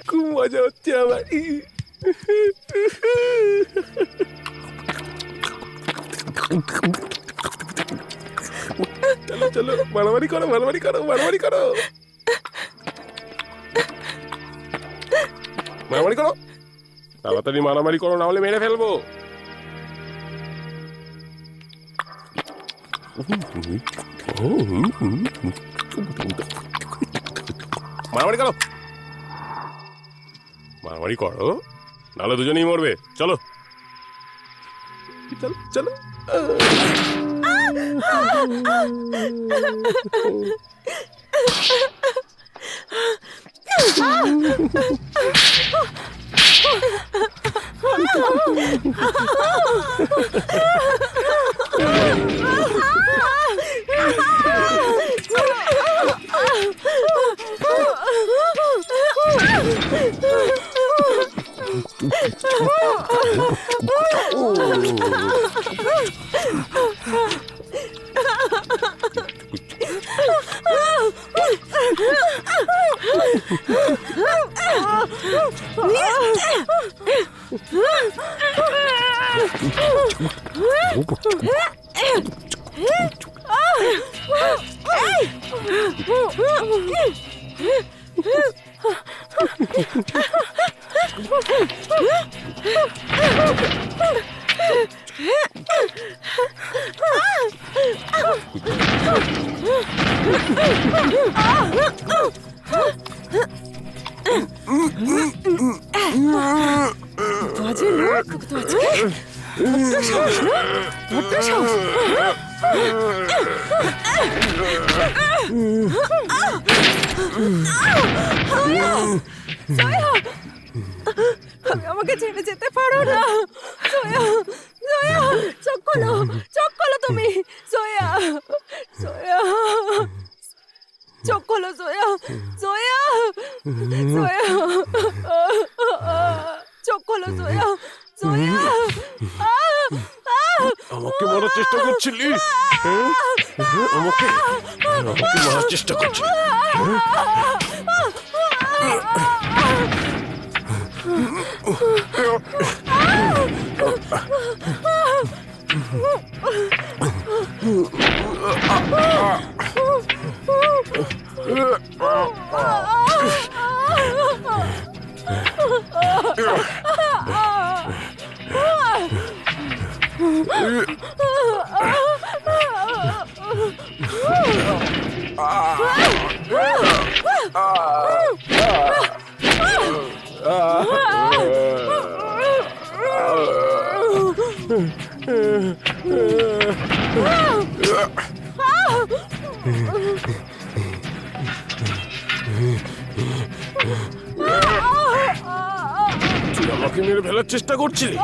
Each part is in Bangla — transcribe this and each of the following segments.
খুব মজা হচ্ছে আমার। চলো চলো, মারামারি করো, মারামারি করো, মারামারি করো, মারামারি করো, তাড়াতাড়ি মারামারি করো, না হলে মেরে ফেলবো। মারামারি করো, মারামারি করো, নাহলে দুজনেই মরবে। চলো চলো চলো। বাজে লোক তো আজকে, বড্ড সাহস না, বড্ড সাহস। আমাকে ছেড়ে যেতে পারো না সোয়া, সোয়া, চোখ খোলো, চোখ খোলো তুমি, সোয়া, সোয়া, চোখ খোলো সোয়া, সোয়া, সোয়া, চোখ খোলো সোয়া, সোয়া। আমাকে মারার চেষ্টা করছিলি? আমাকে আমাকে মারার চেষ্টা করছিলি? তুই আমাকে মেরে ফেলার চেষ্টা করছিলি?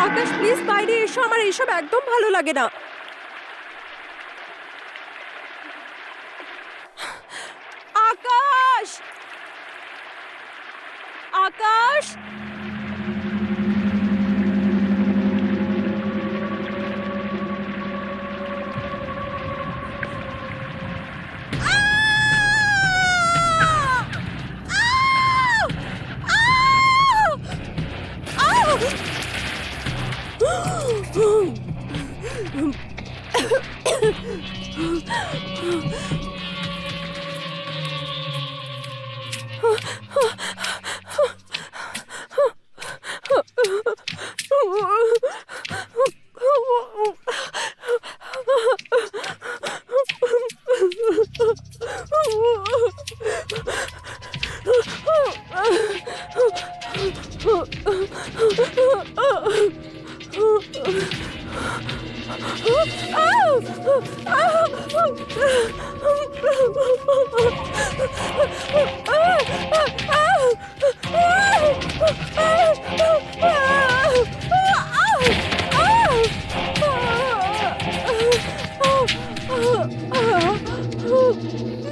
আকাশ প্লিজ বাইরে এসো, আমার এইসব একদম ভালো লাগে না। আকাশ, আকাশ,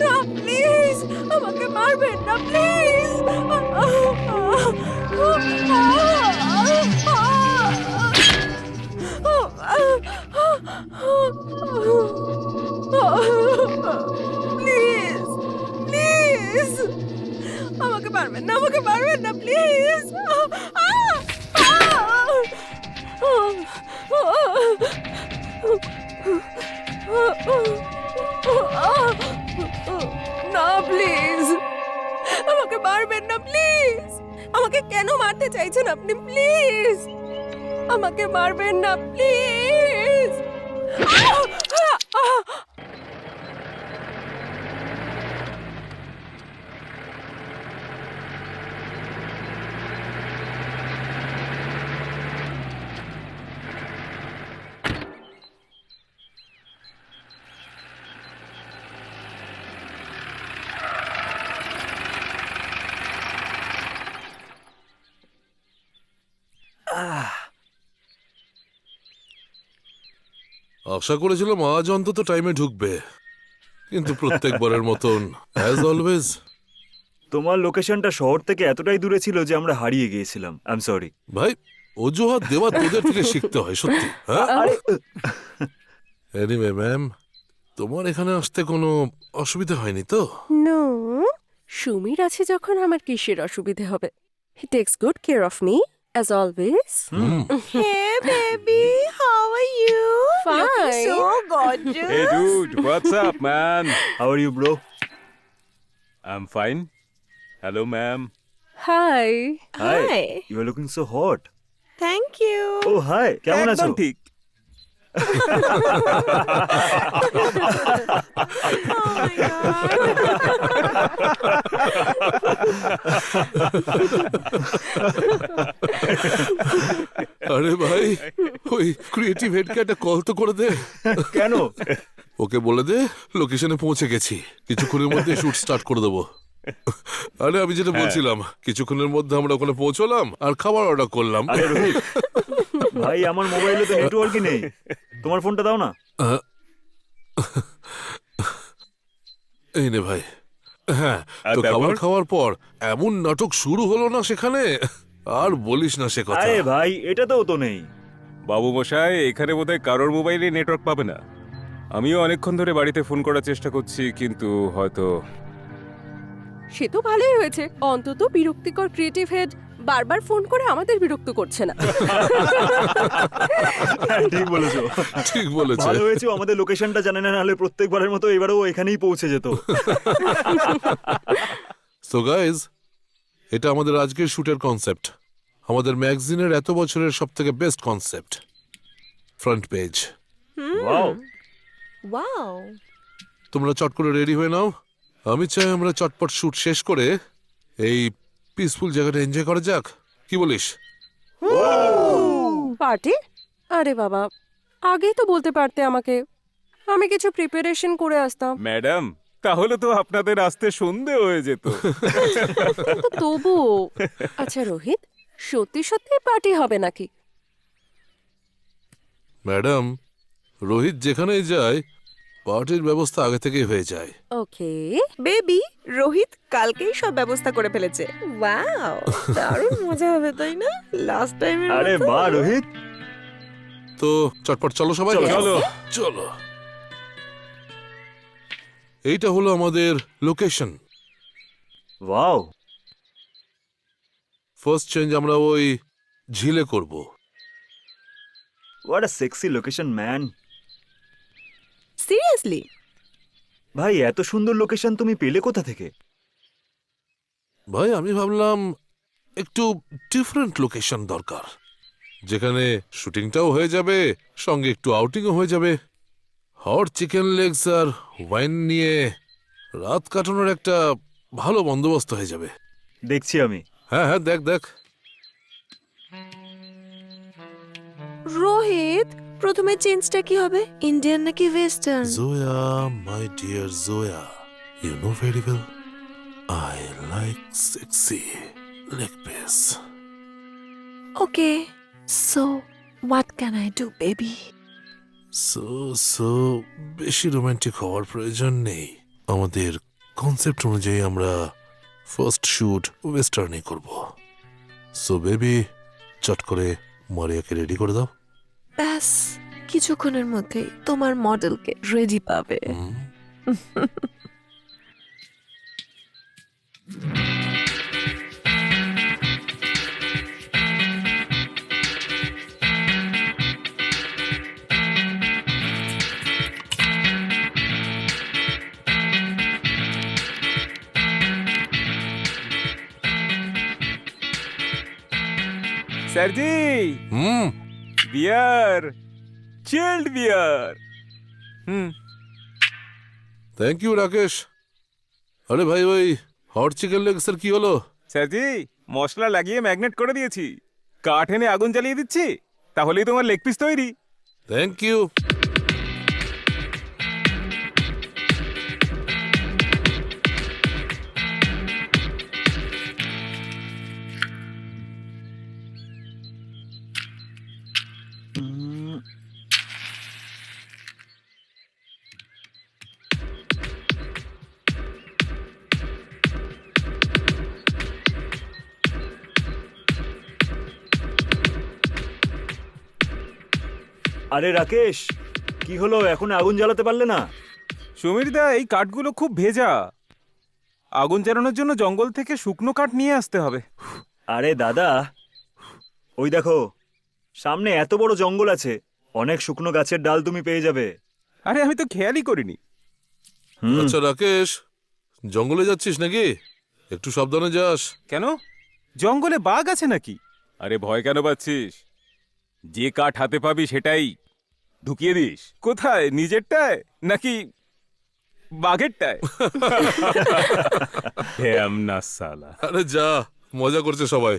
না প্লিজ, আমাকে মারবেন না প্লিজ। প্লিজ প্লিজ, আমাকে মারবেন না, আমাকে মারবেন না প্লিজ। না প্লিজ, আমাকে মারবেন না প্লিজ। আমাকে কেন মারতে চাইছেন আপনি? প্লিজ আমাকে মারবেন না প্লিজ। আশা করেছিলাম আজ অন্তত টাইমে ঢুকবে, কিন্তু প্রত্যেকবারের মতন অ্যাজ অলওয়েজ। তোমার লোকেশনটা শহর থেকে এতটাই দূরে ছিল যে আমরা হারিয়ে গিয়েছিলাম। I am sorry. ভাই, অজুহাত দেওয়া তোদের থেকে শিখতে হয় সত্যি। হ্যাঁ, আরে এনিওয়ে ম্যাম, তোমার এখানে আসতে কোনো অসুবিধা হয়নি তো? নো, সুমির আছে যখন আমার কিসের অসুবিধে হবে? হি tax good care of me as always. Hey, baby, how are you? Looking Fine. so gorgeous. Hey dude, what's up, man? How are you bro? I'm fine. Hello, ma'am. Hi. Hi. You are looking so hot. Thank you. Oh hi, কেমন আছো? একদম ঠিক। Oh my god. আরে ভাই, ওই ক্রিয়েটিভ হেডকে একটা কল তো করে দে। কেন? ওকে বলে দে লোকেশনে পৌঁছে গেছি, কিছুক্ষণের মধ্যে শুট স্টার্ট করে দেবো। আরে আমি যেটা বলছিলাম, কিছুক্ষণের মধ্যে আমরা ওখানে পৌঁছলাম আর খাবার অর্ডার করলাম। আরে রোহিত, ভাই আমার মোবাইলে তো নেটওয়ার্কই নেই, তোমার ফোনটা দাও না। এই নে ভাই। হ্যাঁ, আর তো খাবার তারপর? খাওয়ার পর এমন নাটক শুরু হলো না সেখানে, আর বলিস না সে কথা। আরে ভাই, এটাতেও তো নেই। বাবু মশাই, এখানে বোধহয় কারোর মোবাইলে নেটওয়ার্ক পাবে না। আমিও অনেকক্ষণ ধরে বাড়িতে ফোন করার চেষ্টা করছি, কিন্তু হয়তো সে তো ভালোই হয়েছে, অন্তত বিরক্তিকর ক্রিয়েটিভ হেড বারবার ফোন করে আমাদের বিরক্ত করছে না। হ্যাঁ, ঠিক বলেছো। ঠিক বলেছে। ভালো হয়েছে ও আমাদের লোকেশনটা জানে না, নাহলে প্রত্যেকবারের মতো এবারেও এখানেই পৌঁছে যেত। সো গাইজ, এটা আমাদের আজকের শুটের কনসেপ্ট, আমাদের ম্যাগাজিনের এত বছরের সব থেকে best concept, front page. Wow, Wow. তোমরা চট করে রেডি হয়ে নাও, আমি চাই আমরা চটপট শুট শেষ করে এই পিসফুল জায়গাটা এনজয় করা যাক, কি বলিস? পার্টি? আরে বাবা, আগেই তো বলতে পারতে আমাকে, আমি কিছু প্রিপারেশন করে আসতাম। ম্যাডাম, তাহলে তো আপনাদের আসতে সন্ধে হয়ে যেত। তো তবু। আচ্ছা রোহিত, সত্যি সত্যি পার্টি হবে নাকি? ম্যাডাম, রোহিত যেখানেই যায় পার্টির ব্যবস্থা আগে থেকেই হয়ে যায়। ওকে। বেবি, রোহিত কালকেই সব ব্যবস্থা করে ফেলেছে। ওয়াও, দারুণ মজা হবে তাই না? লাস্ট টাইমের আরে মতো। বাহ রোহিত। তো চটপট চলো সবাই, চলো, চলো। চলো। এইটা হলো আমাদের লোকেশন। ওয়াও, ফার্স্ট চেঞ্জ আমরা ওই ঝিলে করব। What a sexy location man. Seriously? ভাই এত সুন্দর লোকেশন তুমি পেলে কোথা থেকে? ভাই আমি ভাবলাম একটু ডিফারেন্ট লোকেশন দরকার, যেখানে শুটিংটাও হয়ে যাবে, সঙ্গে একটু আউটিংও হয়ে যাবে। হট চিকেন লেগস আর ওয়াইন নিয়ে রাত কাটানোর একটা ভালো বন্দোবস্ত হয়ে যাবে। দেখছি আমি। হ্যাঁ হ্যাঁ, দেখ দেখ। রোহিত, প্রথমে চেঞ্জটা কি হবে? ইন্ডিয়ান নাকি western? Zoya, my dear Zoya, you know very well, I like sexy leg piece. Okay, so what can I do baby? So বেশি রোমান্টিক হওয়ার প্রয়োজন নেই। আমাদের কনসেপ্ট অনুযায়ী আমরা ফার্স্ট শুট ওয়েস্টার্নে করব। সো বেবি, চট করে মারিয়াকে রেডি করে দাও। ব্যাস কিছুক্ষণের মধ্যেই তোমার মডেলকে রেডি পাবে। স্যারজি, hmm, beer, chilled beer. Thank you Rakesh. আরে ভাই, ওই হট চিকেন লেগসের কি হলো? স্যারজি, মশলা লাগিয়ে ম্যাগনেট করে দিয়েছি, কাঠ এনে আগুন জ্বালিয়ে দিচ্ছি, তাহলেই তোমার লেগ পিস তৈরি। Thank you. আরে রাকেশ, কি হলো, এখন আগুন জ্বালাতে পারলে না? সমীরদা, এই কাঠগুলো খুব ভেজা। আগুন জ্বালানোর জন্য জঙ্গল থেকে শুকনো কাঠ নিয়ে আসতে হবে। আরে দাদা, ওই দেখো, সামনে এত বড় জঙ্গল আছে, অনেক শুকনো গাছের ডাল তুমি পেয়ে যাবে। আরে আমি তো খেয়ালই করিনি। হুম। আচ্ছা রাকেশ, জঙ্গলে যাচ্ছিস নাকি? একটু সাবধানে যাস। কেন, জঙ্গলে বাঘ আছে নাকি? আরে ভয় কেন পাচ্ছিস? যে কাঠ হাতে পাবি সেটাই ঢুকিয়ে দিস। কোথায়, নিজেরটায় নাকি বাঘেরটায়? হ্যাম না সালা। আরে যা, মজা করছে সবাই।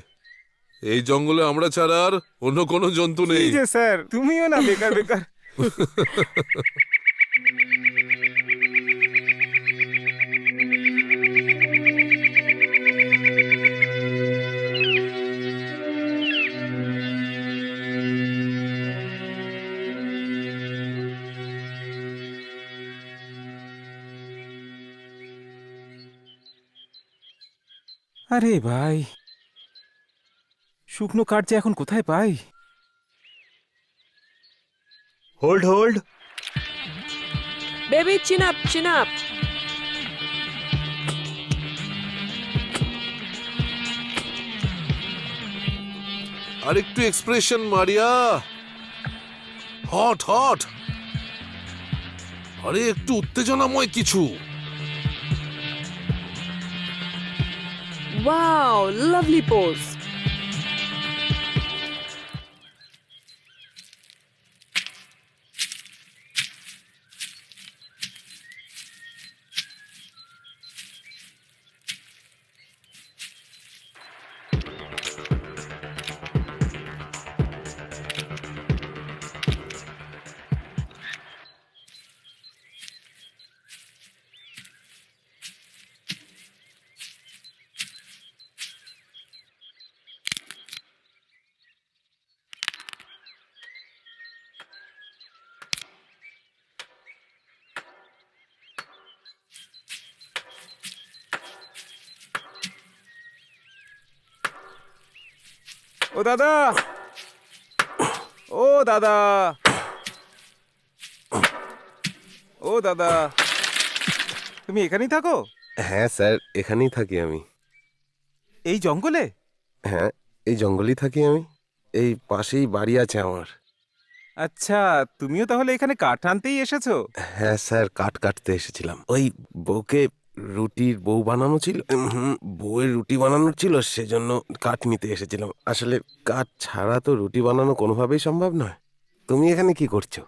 এই জঙ্গলে আমরা ছাড়া আর অন্য কোনো জন্তু নেই। এই যে স্যার, তুমিও না বেকার বেকার। আরে ভাই, শুকনো কাঠ যে এখন কোথায় পাই? Hold hold. Baby chin up chin up. আর একটু এক্সপ্রেশন মারিয়া। Hot hot. আরে একটু উত্তেজনাময় কিছু। Wow, lovely pose. ও দাদা, ও দাদা, ও দাদা, তুমি এখানেই থাকো? হ্যাঁ স্যার, এখানেই থাকি আমি। এই জঙ্গলে? হ্যাঁ, এই জঙ্গলেই থাকি আমি। এই পাশেই বাড়ি আছে আমার। আচ্ছা, তুমিও তাহলে এখানে কাঠ আনতেই এসেছো? হ্যাঁ স্যার, কাঠ কাটতে এসেছিলাম। ওই বউকে রুটির বউ বানানো ছিল, বউয়ের রুটি বানানোর ছিল, সেজন্য কাঠ নিতে এসেছিলাম। আসলে কাঠ ছাড়া তো রুটি বানানো কোনোভাবেই সম্ভব নয়। তুমি এখানে কি করছো?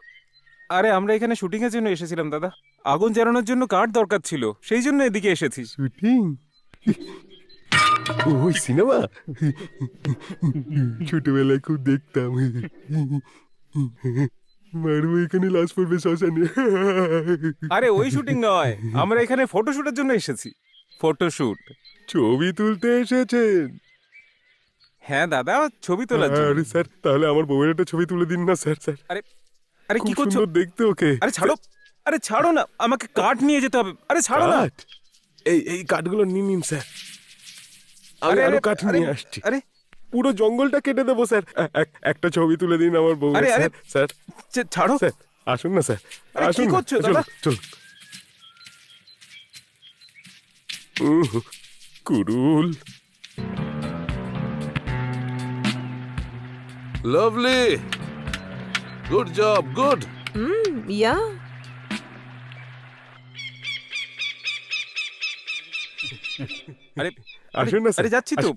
আরে আমরা এখানে শুটিং এর জন্য এসেছিলাম দাদা। আগুন জ্বালানোর জন্য কাঠ দরকার ছিল, সেই জন্য এদিকে এসেছি। শুটিং? ওই সিনেমা ছোটবেলায় খুব দেখতাম। মারবো এখানে, লাশ পড়বে শ্মশানে। আরে ওই শুটিং নয়, আমরা এখানে ফটোশুটের জন্য এসেছি। ফটোশুট। ছবি তুলতে এসেছেন? হ্যাঁ দাদা, ছবি তোলার জন্য। আরে স্যার, তাহলে আমার বউয়ের একটা ছবি তুলে দিন না স্যার। স্যার, আরে আরে কি খুব করছো? সুন্দর দেখতে ওকে। আরে ছাড়ো, আরে ছাড়ো না, আমাকে কাঠ নিয়ে যেতে হবে। আরে ছাড়ো না। কাঠ? এই কাঠগুলো নিন নিন স্যার। আমি আরে, আরো আরে, কাঠ আরে, নিয়ে আসছি। আরে পুরো জঙ্গলটা কেটে দেবো স্যার। একটা ছবি তুলে দিন আমার বউ। আরে, আরে, স্যার স্যার ছাড়ো। স্যার, আসুন না স্যার, আরে, কি আসুন না। করছো চলুন দাদা? চলুন। কুরুল। Lovely, good job, good. Yeah. আরে আসুন না স্যার। আরে যাচ্ছি তো।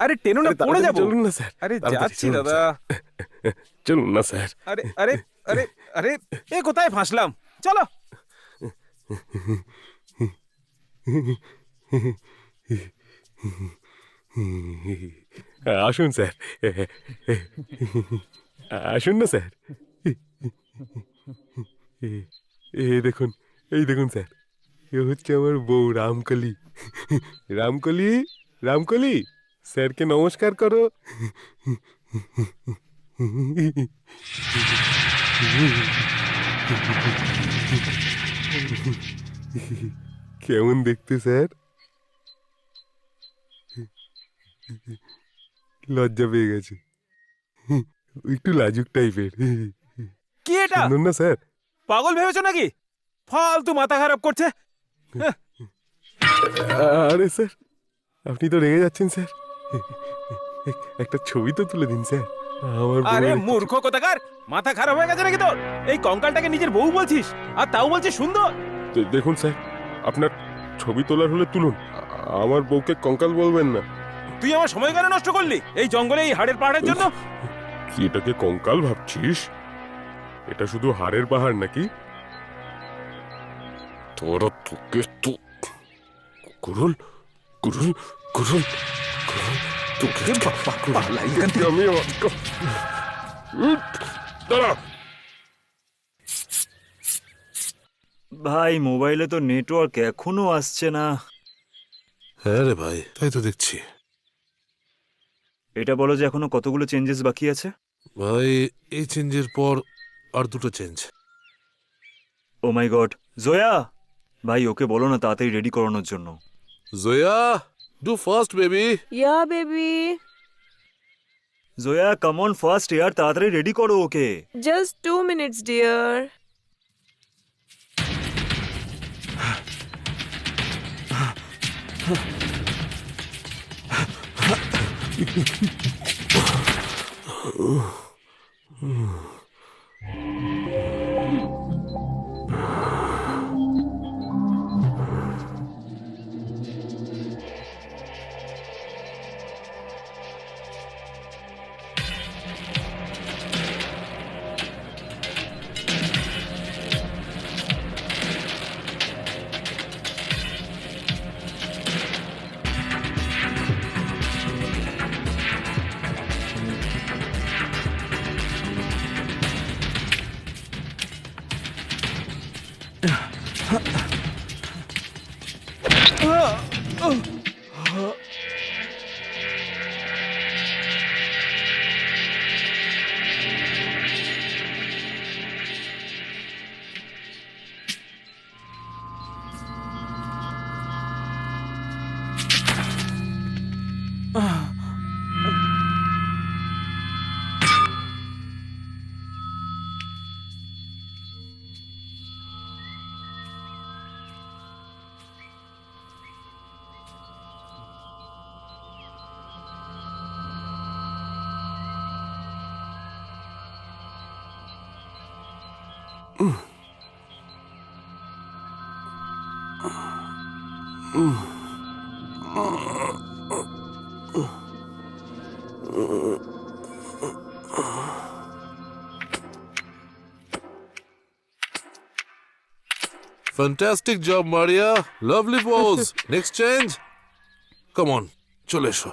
আরে টেনো না, আরে পড়ে তাড়াতাড়ি যাবো। চলুন না স্যার। আরে তাড়াতাড়ি যাচ্ছি চলুন দাদা। স্যার। চলুন না স্যার। আরে আরে আরে আরে, এ কোথায় ফাঁসলাম? চলো। আসুন স্যার, আসুন না স্যার। দেখুন, এই দেখুন স্যার, এ হচ্ছে আমার বউ রামকলি। রামকলি, রামকলি, স্যারকে নমস্কার করো। কেমন দেখতে স্যার? লজ্জা পেয়ে গেছে, একটু লাজুক টাইপের। কি এটা শুনুন না স্যার। পাগল ভেবেছো নাকি? ফালতু মাথা খারাপ করছে। আরে স্যার, আপনি তো রেগে যাচ্ছেন স্যার। একটা ছবি তো তুলে দিন স্যার। আমার আরে বউয়ের মূর্খ কোথাকার, মাথা খারাপ হয়ে গেছে নাকি তোর? এই কঙ্কালটাকে নিজের বউ বলছিস, আর তাও বলছিস সুন্দর। দেখুন স্যার, আপনার ছবি তোলার হলে তুলুন, আমার বউকে কঙ্কাল বলবেন না। তুই আমার সময় কেন নষ্ট করলি এই জঙ্গলে এই হাড়ের পাহাড়ের জন্য? কি এটাকে কঙ্কাল ভাবছিস? এটা শুধু হাড়ের পাহাড় নাকি? তোরা তোকে তো কুরুল কুরুল কুরুল কুরুল তোকে আমি দাঁড়া। ভাই মোবাইলে তো নেটওয়ার্ক এখনো আসছে না। হ্যাঁ রে ভাই, তাই তো দেখছি। এটা বলো যে এখনো কতগুলো চেঞ্জেস বাকি আছে? ভাই এই চেঞ্জের পর আর দুটো change. Oh my God, Jaya ভাই ওকে বলো না তাড়াতাড়ি রেডি করানোর জন্য। Jaya, do fast baby. Yeah baby, Jaya come on first ইয়ার, তাড়াতাড়ি রেডি করো okay. Just 2 minutes dear. Fantastic job, Maria. Lovely pose. Next change. Come on, চলে এসো।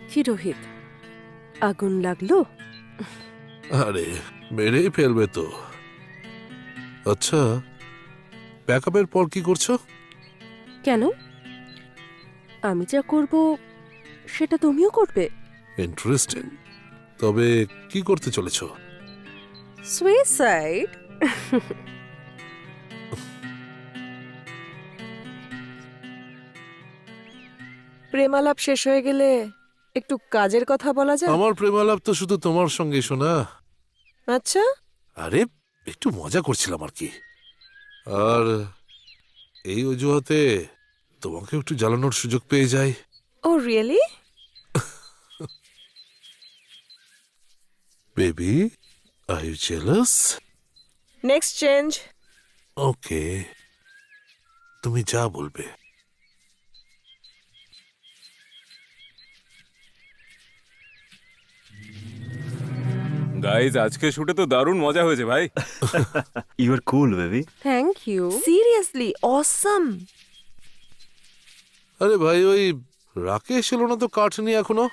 কি রোহিত, আগুন লাগলো? আরে মেরেই ফেলবে তো। আচ্ছা, প্যাকআপের পর কি করছো? কেন? আমি যা করব সেটা তুমিও করবে? ইন্টারেস্টিং। তবে কি করতে চলেছো? সুইসাইড? প্রেমালাপ শেষ হয়ে গেলে একটু কাজের কথা বলা যায়। আমার প্রেমালাপ তো শুধু তোমার সঙ্গে শোনা। আচ্ছা, আরে একটু মজা করছিলাম আর কি। আর এই অজুহাতে তোমাকে একটু জ্বালানোর সুযোগ পেয়ে যাই। Oh really? Baby, are you jealous? Next change. Okay, তুমি যা বলবে। গাইজ আজকে শুটে তো দারুণ মজা হয়েছে ভাই। You are cool baby. Thank you. Seriously awesome. আরে ভাই, ওই রাকেশ এলো না তো কাঠ নিয়ে এখনো?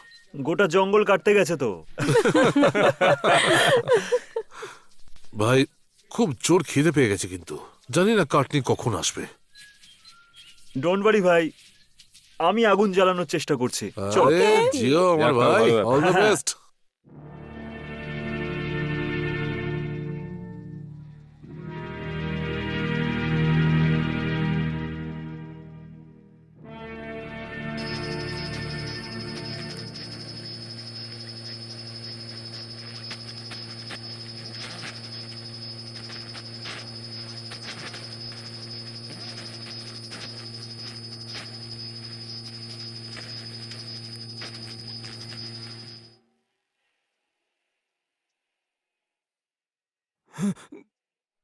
গোটা জঙ্গল কাটতে গেছে তো। ভাই খুব জোর খিদে পেয়ে গেছে, কিন্তু জানি না কাঠ নিয়ে কখন আসবে। ডোন্ট ওয়ারি ভাই, আমি আগুন জ্বালানোর চেষ্টা করছি। আরে জিও আমার যাক, ভাই, ভালো। All the best.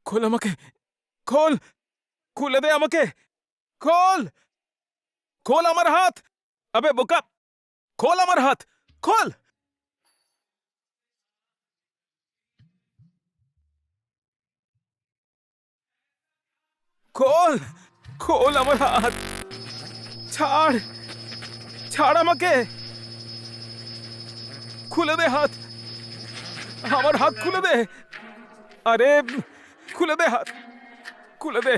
খোল আমাকে, খোল, খুলে দে আমাকে, খোল, খোল আমার হাত, আবে বোকা, খোল আমার হাত, খোল। খোল, খোল আমার হাত, ছাড়, ছাড় আমাকে, খুলে দে হাত, আমার হাত খুলে দে, আরে খুলে দে হাত, খুলে দে।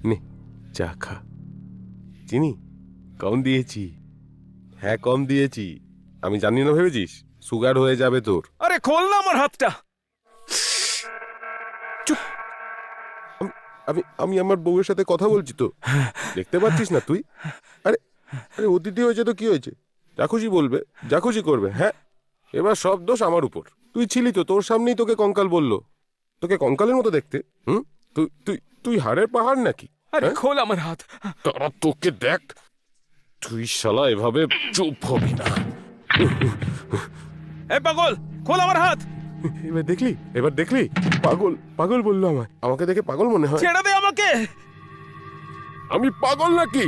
নে চা খা। চিনি কম দিয়েছি, হ্যাঁ কম দিয়েছি। আমি জানি না ভেবেছিস সুগার হয়ে যাবে তোর। আরে খোল না আমার হাতটা। আমি আমি আমার বউয়ের সাথে কথা বলছি তো, দেখতে পাচ্ছিস না তুই? আরে আরে অতিথি হয়েছে তো কি হয়েছে, যা খুশি বলবে, যা খুশি করবে। হ্যাঁ, এবার সব দোষ আমার উপর। তুই ছিলি তো, তোর সামনেই তোকে কঙ্কাল বললো। তোকে কঙ্কালের মতো দেখতে। হুম, তুই তুই তুই হাড়ের পাহাড় নাকি? আরে খোল আমার হাত। তারা তোকে দেখ, তুই শালা এভাবে চুপ হবি না। এ পাগল, খোল আমার হাত। এবার দেখলি, এবার দেখলি, পাগল পাগল বললো আমায়। আমাকে দেখে পাগল মনে হয়? ছেড়ে দে আমাকে। আমি পাগল নাকি?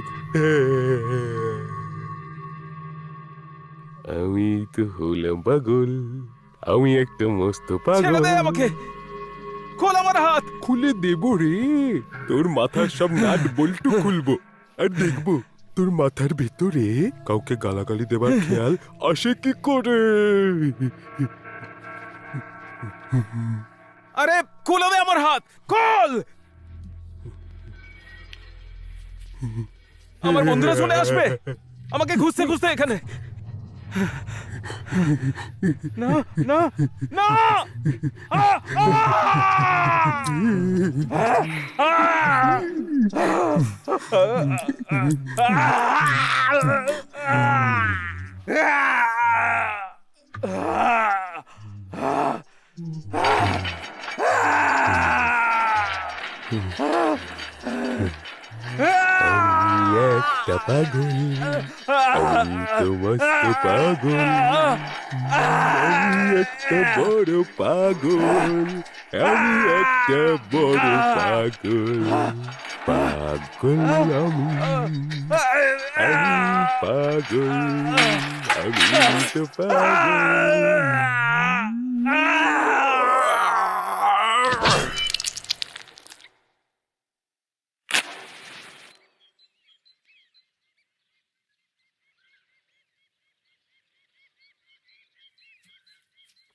আমি তো হলাম পাগল, আমি একটা মস্ত পাগল। ছেড়ে দে আমাকে, খোল আমার হাত। খুলে দেব রে, তোর মাথার সব নাট বল্টু খুলবো, আর দেখবো তোর মাথার ভেতরে কাউকে গালাগালি দেবার খেয়াল আসে কি করে। আরে খুলে দে আমার হাত, খোল। আমার বন্ধুরা চলে আসবে আমাকে খুঁজতে খুঁজতে এখানে। না না না, আ, আ! আমি একটা পাগল, আমি তো মস্ত পাগল, আমি একটা বড় পাগল, আমি একটা বড় পাগল, পাগল আমি, আমি পাগল, আমি তো পাগল।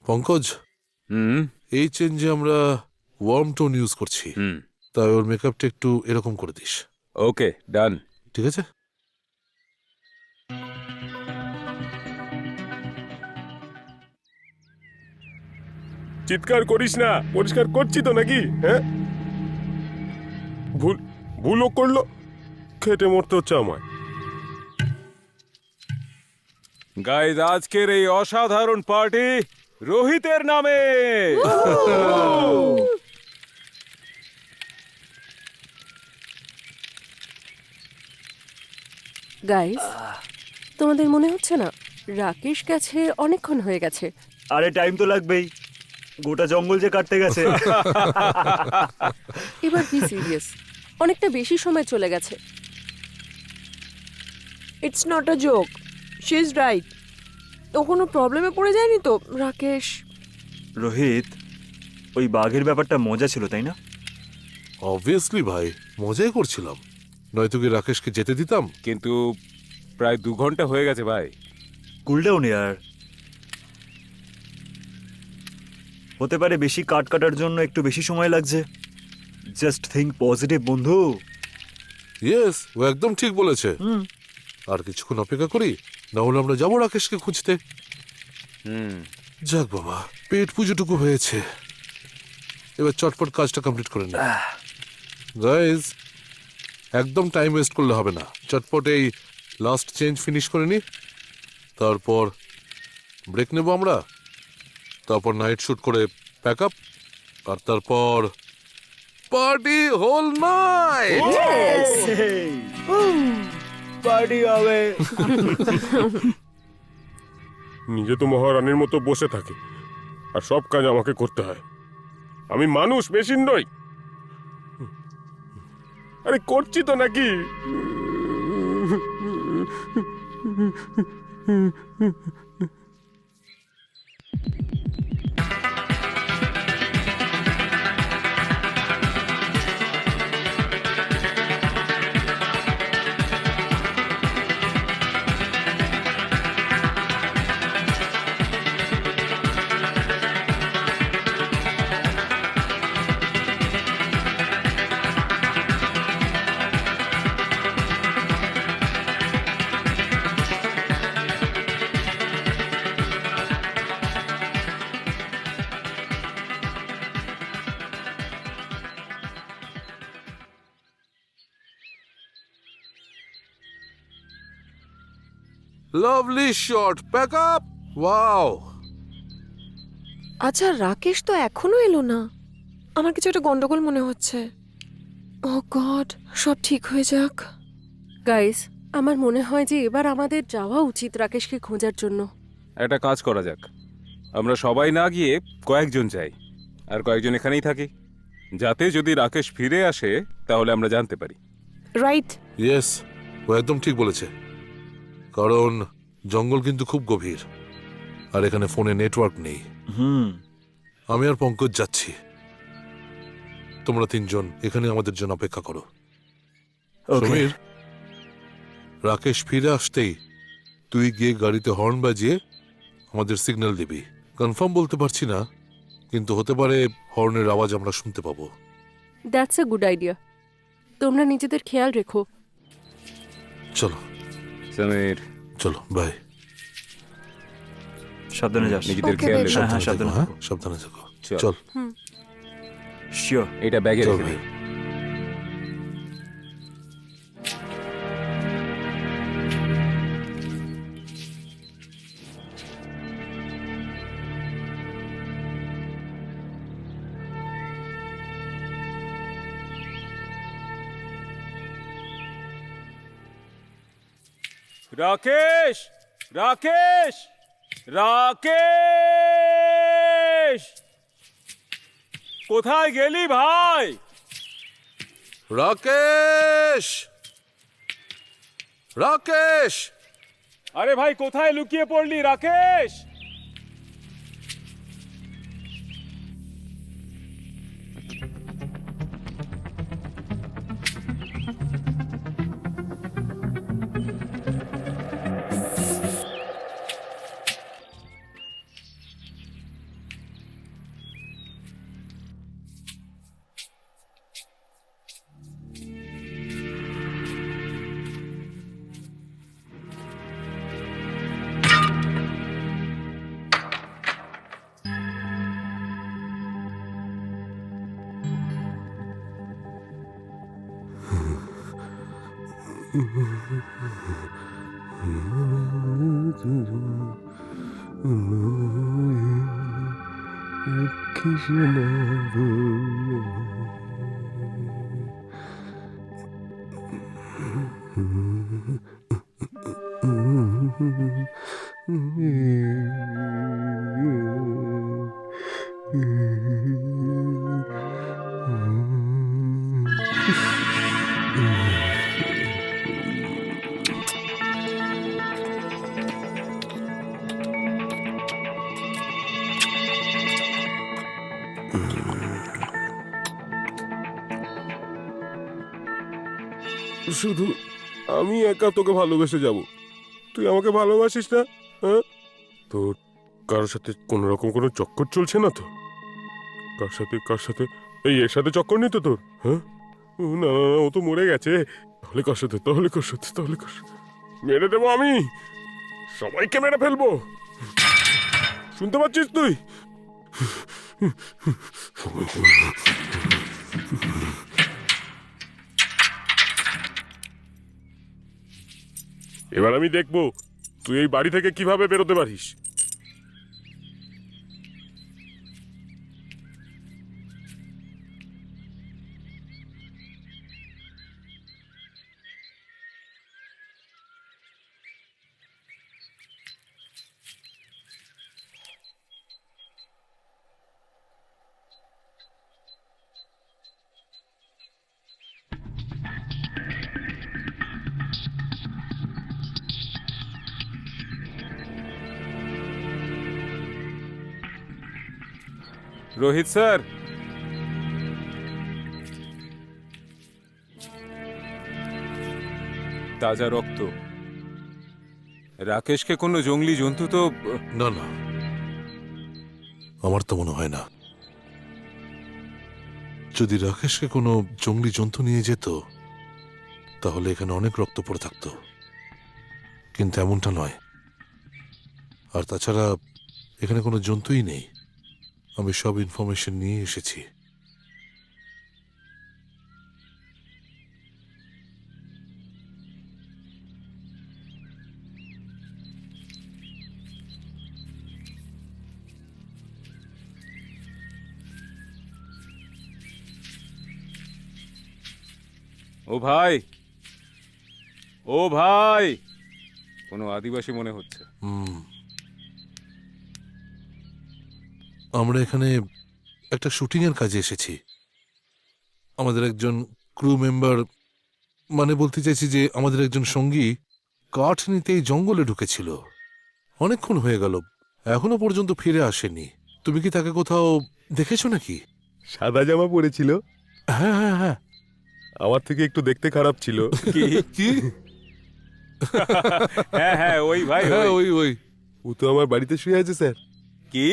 পঙ্কজ, হুম এই চেঞ্জে আমরা ওয়ার্ম টোন ইউজ করছি, হুম, তাই ওর মেকআপটা একটু এরকম করে দিস, ওকে ডান। ঠিক আছে? চিৎকার করিস না, পরিষ্কার করছি তো নাকি? হ্যাঁ, ভুল ভুলও করলো, খেটে মরতে হচ্ছে আমায়। গাইজ, আজকের এই অসাধারণ পার্টি রোহিতের নামে। গাইস, তোমাদের মনে হচ্ছে না রাকেশ গেছে অনেকক্ষণ হয়ে গেছে? আরে টাইম তো লাগবেই, গোটা জঙ্গল যে কাটতে গেছে। এবার বি সিরিয়াস, অনেকটা বেশি সময় চলে গেছে। It's not a joke, she is right. ও কোনো প্রবলেমে পড়ে যায়নি তো রাকেশ? রোহিত, ওই বাঘের ব্যাপারটা মজা ছিল তাই না? অবভিয়াসলি ভাই, মজাই করছিলাম, নয়তো কি রাকেশকে যেতে দিতাম? কিন্তু প্রায় 2 ঘন্টা হয়ে গেছে ভাই। কুল ডাউন ইয়ার। হতে পারে বেশি কাট কাটার জন্য একটু বেশি সময় লাগছে। জাস্ট থিঙ্ক পজিটিভ বন্ধু। ইয়েস, ও একদম ঠিক বলেছে। আর কিছুক্ষণ অপেক্ষা করি, না হলে আমরা যাবো রাকেশকে খুঁজতে। যাক বাবা, পেট পুজোটুকু হয়েছে, এবার চটপট কাজটা কমপ্লিট করে নি। গাইজ, একদম টাইম ওয়েস্ট করলে হবে না, চটপট এই লাস্ট চেঞ্জ ফিনিশ করে নি, তারপর ব্রেক নেব আমরা, তারপর নাইট শুট করে প্যাক আপ, আর তারপর পার্টি হোল নাইট। পার্টি হবে। নিজে তো মহারানীর মতো বসে থাকে আর সব কাজ আমাকে করতে হয়। আমি মানুষ, মেশিন নই। আরে করছি তো নাকি? Lovely shot, pack up. Wow, আচ্ছা, রাকেশ তো এখনো এলো না। আমার কিছু একটা গন্ডগোল মনে হচ্ছে। ও গড, সব ঠিক হয়ে যাক। গাইস, আমার মনে হয় যে এবার আমাদের যাওয়া উচিত রাকেশকে খোঁজার জন্য। একটা কাজ করা যাক, আমরা সবাই না গিয়ে কয়েকজন যাই, আর কয়েকজন এখানেই থাকি, যাতে যদি রাকেশ ফিরে আসে তাহলে আমরা জানতে পারি। রাইট। ইয়েস, ও একদম ঠিক বলেছে, কারণ জঙ্গল কিন্তু খুব গভীর, আর এখানে ফোনে নেটওয়ার্ক নেই। আমি আর পঙ্কজ যাচ্ছি, তোমরা তিনজন এখানে আমাদের জন্য অপেক্ষা করো। সমীর, রাকেশ ফিরে আসতেই তুই গিয়ে গাড়িতে হর্ন বাজিয়ে আমাদের সিগন্যাল দিবি। কনফার্ম বলতে পারছি না, কিন্তু হতে পারে হর্নের আওয়াজ আমরা শুনতে পাবো। That's a good idea. তোমরা নিজেদের খেয়াল রেখো। চলো সমীর, চলো, বাই। সাবধানে যাস। নিজেদের Okay, খেয়াল baby. রেখো। হ্যাঁ, সাবধানে হ্যাঁ, থেকো। সাবধানে থেকো। চল। চল, শিওর। এটা ব্যাগে চল রেখে ভাই। দিই। রাকেশ, রাকেশ, রাকেশ, কোথায় গেলি ভাই? রাকেশ, রাকেশ, আরে ভাই, কোথায় লুকিয়ে পড়লি রাকেশ? শুধু আমি একা তোকে ভালোবেসে যাব, তুই আমাকে ভালোবাসিস না? হ্যাঁ, তোর কারোর সাথে কোনো রকম কোনো চক্কর চলছে না তো? কার সাথে এই এর সাথে চক্কর নেই তো তোর? হ্যাঁ, না না না, ও তো মরে গেছে। তাহলে কার সাথে? মেরে দেবো আমি, সবাইকে মেরে ফেলবো। শুনতে পাচ্ছিস তুই? এবার আমি দেখবো তুই এই বাড়ি থেকে কিভাবে বেরোতে পারিস। রোহিত স্যার, তাজা রক্ত। রাকেশকে কোনো জঙ্গলি জন্তু তো না না, আমার তো মনে হয় না। যদি রাকেশকে কোনো জঙ্গলি জন্তু নিয়ে যেত তাহলে এখানে অনেক রক্ত পড়ে থাকতো, কিন্তু এমনটা নয়। আর তাছাড়া এখানে কোনো জন্তুই নেই। আমি সব ইনফরমেশন নিয়ে এসেছি। ও ভাই, ও ভাই, কোনো আদিবাসী মনে হচ্ছে। আমরা এখানে একটা শুটিং এর কাজে এসেছি। আমাদের একজন ক্রু মেম্বার, মানে বলতে চাইছি যে আমাদের একজন সঙ্গী কাঠ নিতে এই জঙ্গলে ঢুকেছিল। অনেকক্ষণ হয়ে গেল, এখনো পর্যন্ত ফিরে আসেনি। তুমি কি তাকে কোথাও দেখেছো নাকি? সাদা জামা পরেছিল, হ্যাঁ হ্যাঁ হ্যাঁ। আমার থেকে একটু দেখতে খারাপ ছিল। কি? কি? হ্যাঁ হ্যাঁ, ওই ভাই, হ্যাঁ ওই। ওই ওই। ও তো আমার বাড়িতে শুয়ে আছে স্যার। কি?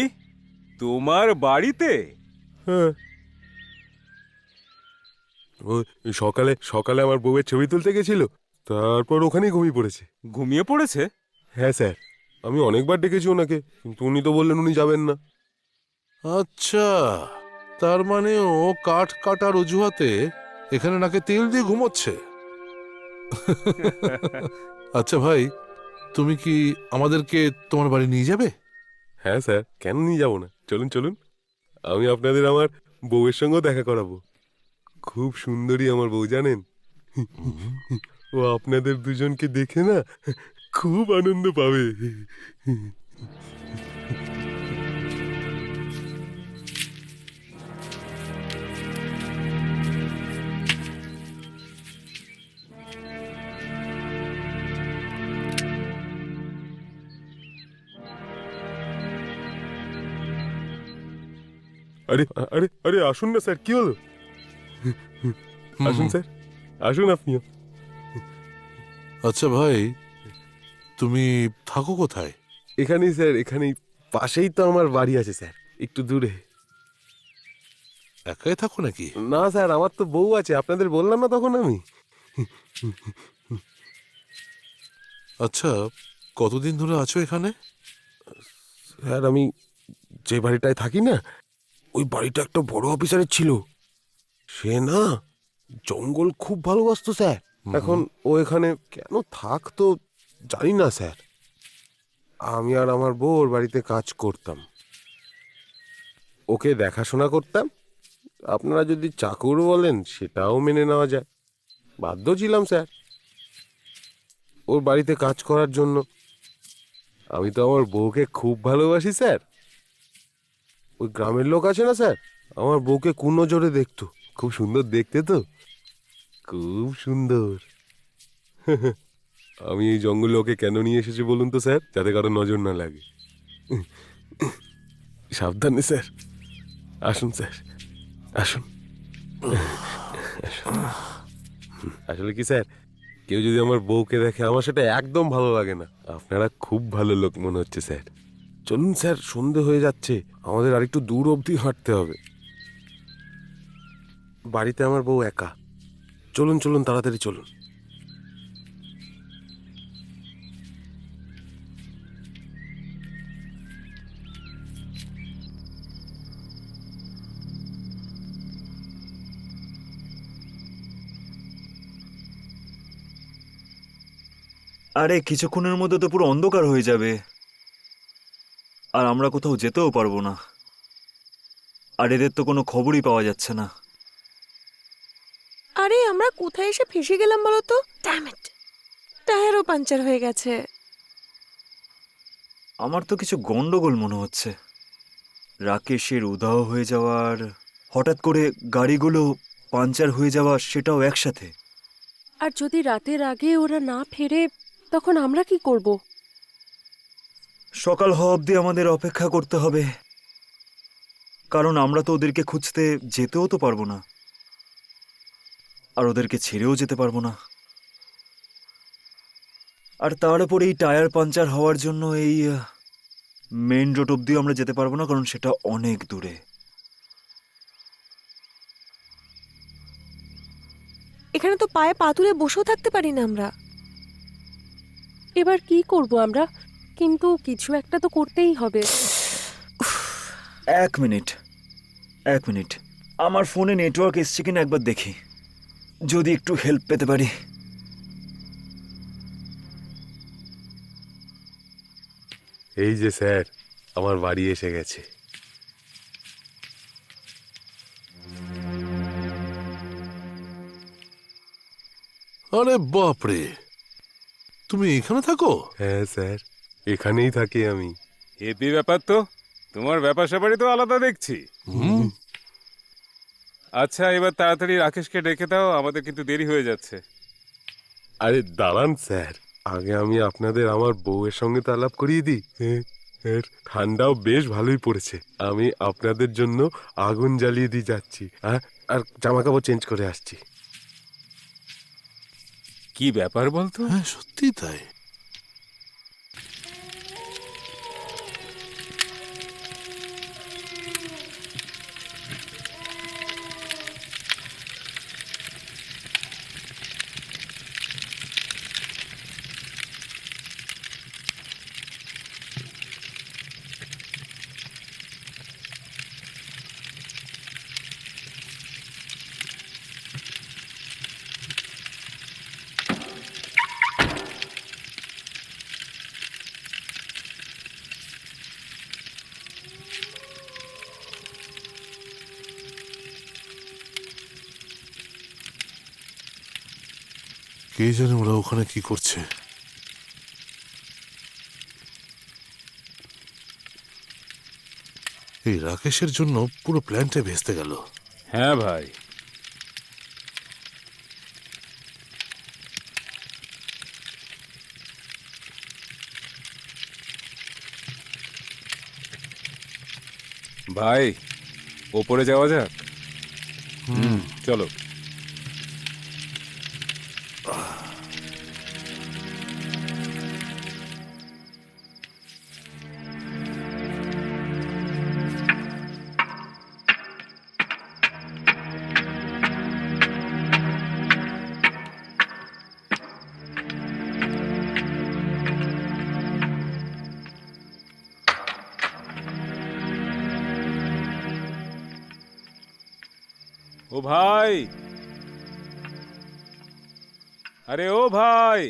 তোমার বাড়িতে? হ্যাঁ, ও সকালে সকালে আমার বউয়ের ছবি তুলতে গেছিল, তারপর ওখানেই ঘুমিয়ে পড়েছে। ঘুমিয়ে পড়েছে? হ্যাঁ স্যার, আমি অনেকবার ডেকেছি ওনাকে, কিন্তু উনি তো বললেন উনি যাবেন না। আচ্ছা, তার মানে ও কাঠ কাটার অজুহাতে এখানে নাকে তেল দিয়ে ঘুমোচ্ছে। আচ্ছা ভাই, তুমি কি আমাদেরকে তোমার বাড়ি নিয়ে যাবে? হ্যাঁ স্যার, কেন নিয়ে যাবো না, চলুন চলুন। আমি আপনাদের আমার বউয়ের সঙ্গেও দেখা করাবো। খুব সুন্দরী আমার বউ, জানেন। ও আপনাদের দুজনকে দেখে না খুব আনন্দ পাবে। আরে আরে আরে, আসুন না স্যার, কি হলো? আসুন স্যার, আসুন আপনিও। আচ্ছা ভাই, তুমি থাকো কোথায়? এখানেই স্যার, এখানেই পাশেই তো আমার বাড়ি আছে স্যার, একটু দূরে। একাই থাকো নাকি? না স্যার, আমার তো বউ আছে, আপনাদের বললাম না তখন আমি। আচ্ছা, কতদিন ধরে আছো এখানে? স্যার, আমি যে বাড়িটায় থাকি না, ওই বাড়িটা একটা বড় অফিসারের ছিল। সে না জঙ্গল খুব ভালোবাসতো স্যার। এখন ও এখানে কেন থাকতো জানি না স্যার। আমি আর আমার বউ ওর বাড়িতে কাজ করতাম, ওকে দেখাশোনা করতাম। আপনারা যদি চাকর বলেন সেটাও মেনে নেওয়া যায়, বাধ্য ছিলাম স্যার ওর বাড়িতে কাজ করার জন্য। আমি তো আমার বউকে খুব ভালোবাসি স্যার। ওই গ্রামের লোক আছে না স্যার, আমার বউকে কোন নজরে দেখতো। খুব সুন্দর দেখতে তো, খুব সুন্দর। আমি এই জঙ্গলে ওকে কেন নিয়ে এসেছি বলুন তো স্যার? যাতে কারো নজর না লাগে। সাবধানে স্যার, আসুন স্যার, আসুন। আসলে কি স্যার, কেউ যদি আমার বউকে দেখে আমার সেটা একদম ভালো লাগে না। আপনারা খুব ভালো লোক মনে হচ্ছে স্যার। চলুন স্যার, সন্ধে হয়ে যাচ্ছে, আমাদের আরেকটু দূর অবধি হাঁটতে হবে। বাড়িতে আমার বউ একা। চলুন চলুন, তাড়াতাড়ি চলুন। আরে কিছুক্ষণের মধ্যে তো পুরো অন্ধকার হয়ে যাবে, আর আমরা কোথাও যেতেও পারবো না। আর এদের তো কোনো খবরই পাওয়া যাচ্ছে না। আরে আমরা কোথায় এসে ফেসে গেলাম বলো তো? ড্যাম ইট, টায়ারও পাঞ্চার হয়ে গেছে। আমার তো কিছু গন্ডগোল মনে হচ্ছে। রাকেশের উধাও হয়ে যাওয়ার, হঠাৎ করে গাড়িগুলো পাঞ্চার হয়ে যাওয়া, সেটাও একসাথে। আর যদি রাতের আগে ওরা না ফেরে তখন আমরা কি করব? সকাল হওয়া অবধি আমাদের অপেক্ষা করতে হবে, কারণ আমরা তো ওদেরকে খুঁজতে যেতেও তো পারবো না, আর ওদেরকে ছেড়েও যেতে পারবো না। আর তার উপর এই টায়ার পাঞ্চার হওয়ার জন্য এই মেইন রোড অবধিও আমরা যেতে পারবো না, কারণ সেটা অনেক দূরে। এখানে তো পায়ে পা তুলে বসেও থাকতে পারি না আমরা। এবার কি করব আমরা? কিন্তু কিছু একটা তো করতেই হবে। এক মিনিট, এক মিনিট, আমার ফোনে নেটওয়ার্ক এসছে কিনা একবার দেখি, যদি একটু হেল্প পেতে পারি। এই যে স্যার, আমার বাড়ি এসে গেছে। আরে বাপরে, তুমি এখানে থাকো? হ্যাঁ স্যার, এখানেই থাকি আমি। হেপি ব্যাপার তো, তোমার ব্যাপার স্যাপারই তো আলাদা দেখছি। হুম। আচ্ছা, এবার তাড়াতাড়ি রাকেশকে ডেকে দাও, আমাদের কিন্তু দেরি হয়ে যাচ্ছে। আরে দাঁড়ান স্যার, আগে আমি আপনাদের আমার বউয়ের সঙ্গে তো আলাপ করিয়ে দিই। হ্যাঁ, ঠান্ডাও বেশ ভালোই পড়েছে। আমি আপনাদের জন্য আগুন জ্বালিয়ে দিয়ে যাচ্ছি, আর জামা কাপড় চেঞ্জ করে আসছি। কি ব্যাপার বলতো? হ্যাঁ, সত্যি তাই। কে জানে ওরা ওখানে কি করছে। এই রাকেশের জন্য পুরো প্ল্যানটা ভেস্তে গেল। হ্যাঁ ভাই, ভাই ওপরে যাওয়া যাক। চলো। ও ভাই, আরে ও ভাই,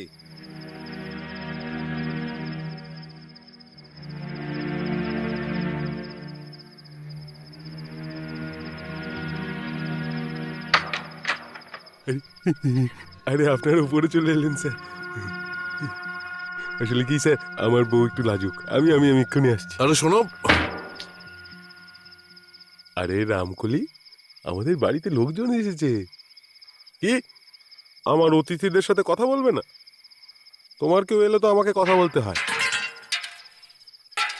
আরে আপনারা উপরে চলে এলেন স্যার। আসলে কি স্যার, আমার বউ একটু লাজুক। আমি আমি আমি এক্ষুনি আসছি। আরে শোনো, আরে রামকলি, আমাদের বাড়িতে লোকজন এসেছে। কি, আমার অতিথিদের সাথে কথা বলবে না? তোমার কেউ এলে তো আমাকে কথা বলতে হয়।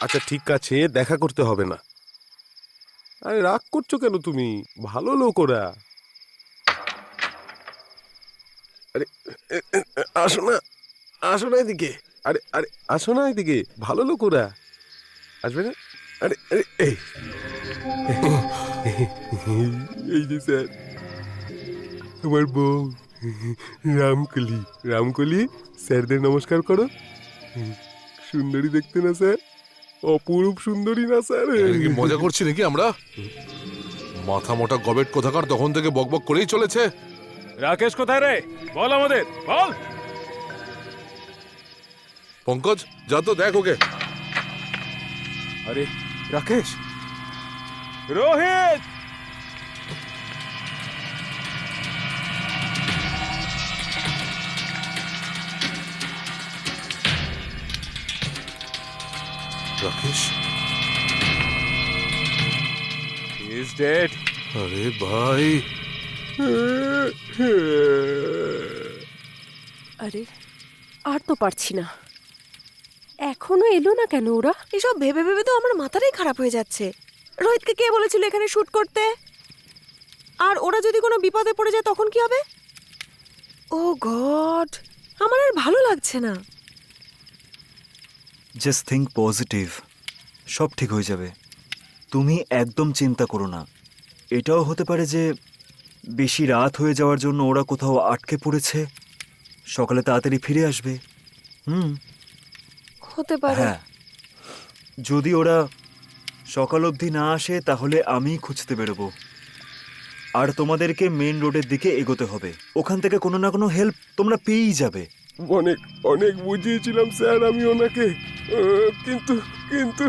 আচ্ছা ঠিক আছে, দেখা করতে হবে না। আরে রাগ করছো কেন তুমি? ভালো লোক ওরা। আরে আসো না, আসো না এদিকে। আরে আরে আসো না এদিকে, ভালো লোক ওরা। আসবে না? আরে আরে এই এই যে স্যার, তোমার বউ রামকলি। রামকলি, স্যারদের নমস্কার করো। সুন্দরী দেখতে না স্যার? অপরূপ সুন্দরী না স্যার? এখানে কি মজা করছি নাকি আমরা? মাথা মোটা গবেট কোথাকার তখন থেকে বকবক করেই চলেছে। রাকেশ কোথায় রে? বল আমাদের, বল। পঙ্কজ যা তো দেখ ওকে। আরে Rakesh, Rohit, Rakesh, he is dead. আরে ভাই, আরে আর তো পারছি না, এখনো এলো না কেন ওরা? এসব ভেবে ভেবে তো আমার মাথাটাই খারাপ হয়ে যাচ্ছে। রোহিতকে কে বলেছিল এখানে শুট করতে? আর ওরা যদি কোনো বিপদে পড়ে যায় তখন কি হবে? ও গড, আমার আর ভালো লাগছে না। জাস্ট থিঙ্ক পজিটিভ, সব ঠিক হয়ে যাবে। তুমি একদম চিন্তা করো না। এটাও হতে পারে যে বেশি রাত হয়ে যাওয়ার জন্য ওরা কোথাও আটকে পড়েছে, সকালে তাড়াতাড়ি ফিরে আসবে। হতে পারে। হ্যাঁ, যদি ওরা সকাল অবধি না আসে তাহলে আমি খুঁজতে বেরোবো। আর তোমাদেরকে মেন রোডের দিকে এগোতে হবে। ওখান থেকে কোনো না কোনো হেল্প তোমরা পেয়েই যাবে। অনেক অনেক বুঝিয়েছিলাম স্যার আমি ওনাকে, কিন্তু কিন্তু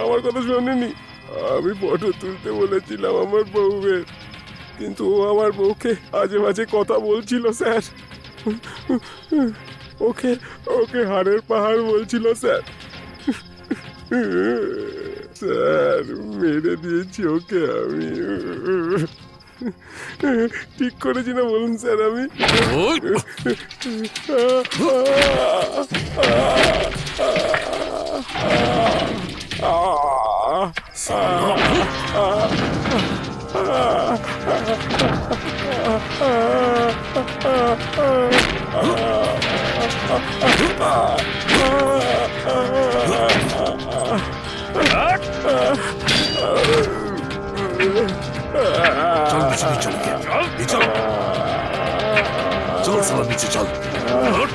আমার কথা শোনেনি। আমি ফটো তুলতে বলেছিলাম আমার বউয়ের, কিন্তু ও আমার বউকে আজে বাজে কথা বলছিল স্যার। ওকে ওকে হাড়ের পাহাড় বলছিল স্যার। স্যার মেরে দিয়েছি ওকে আমি। ঠিক করেছি না বলুন স্যার আমি? ওই, চল নিচে নিচে নিচে চল, সালা নিচে চল। ওঠ,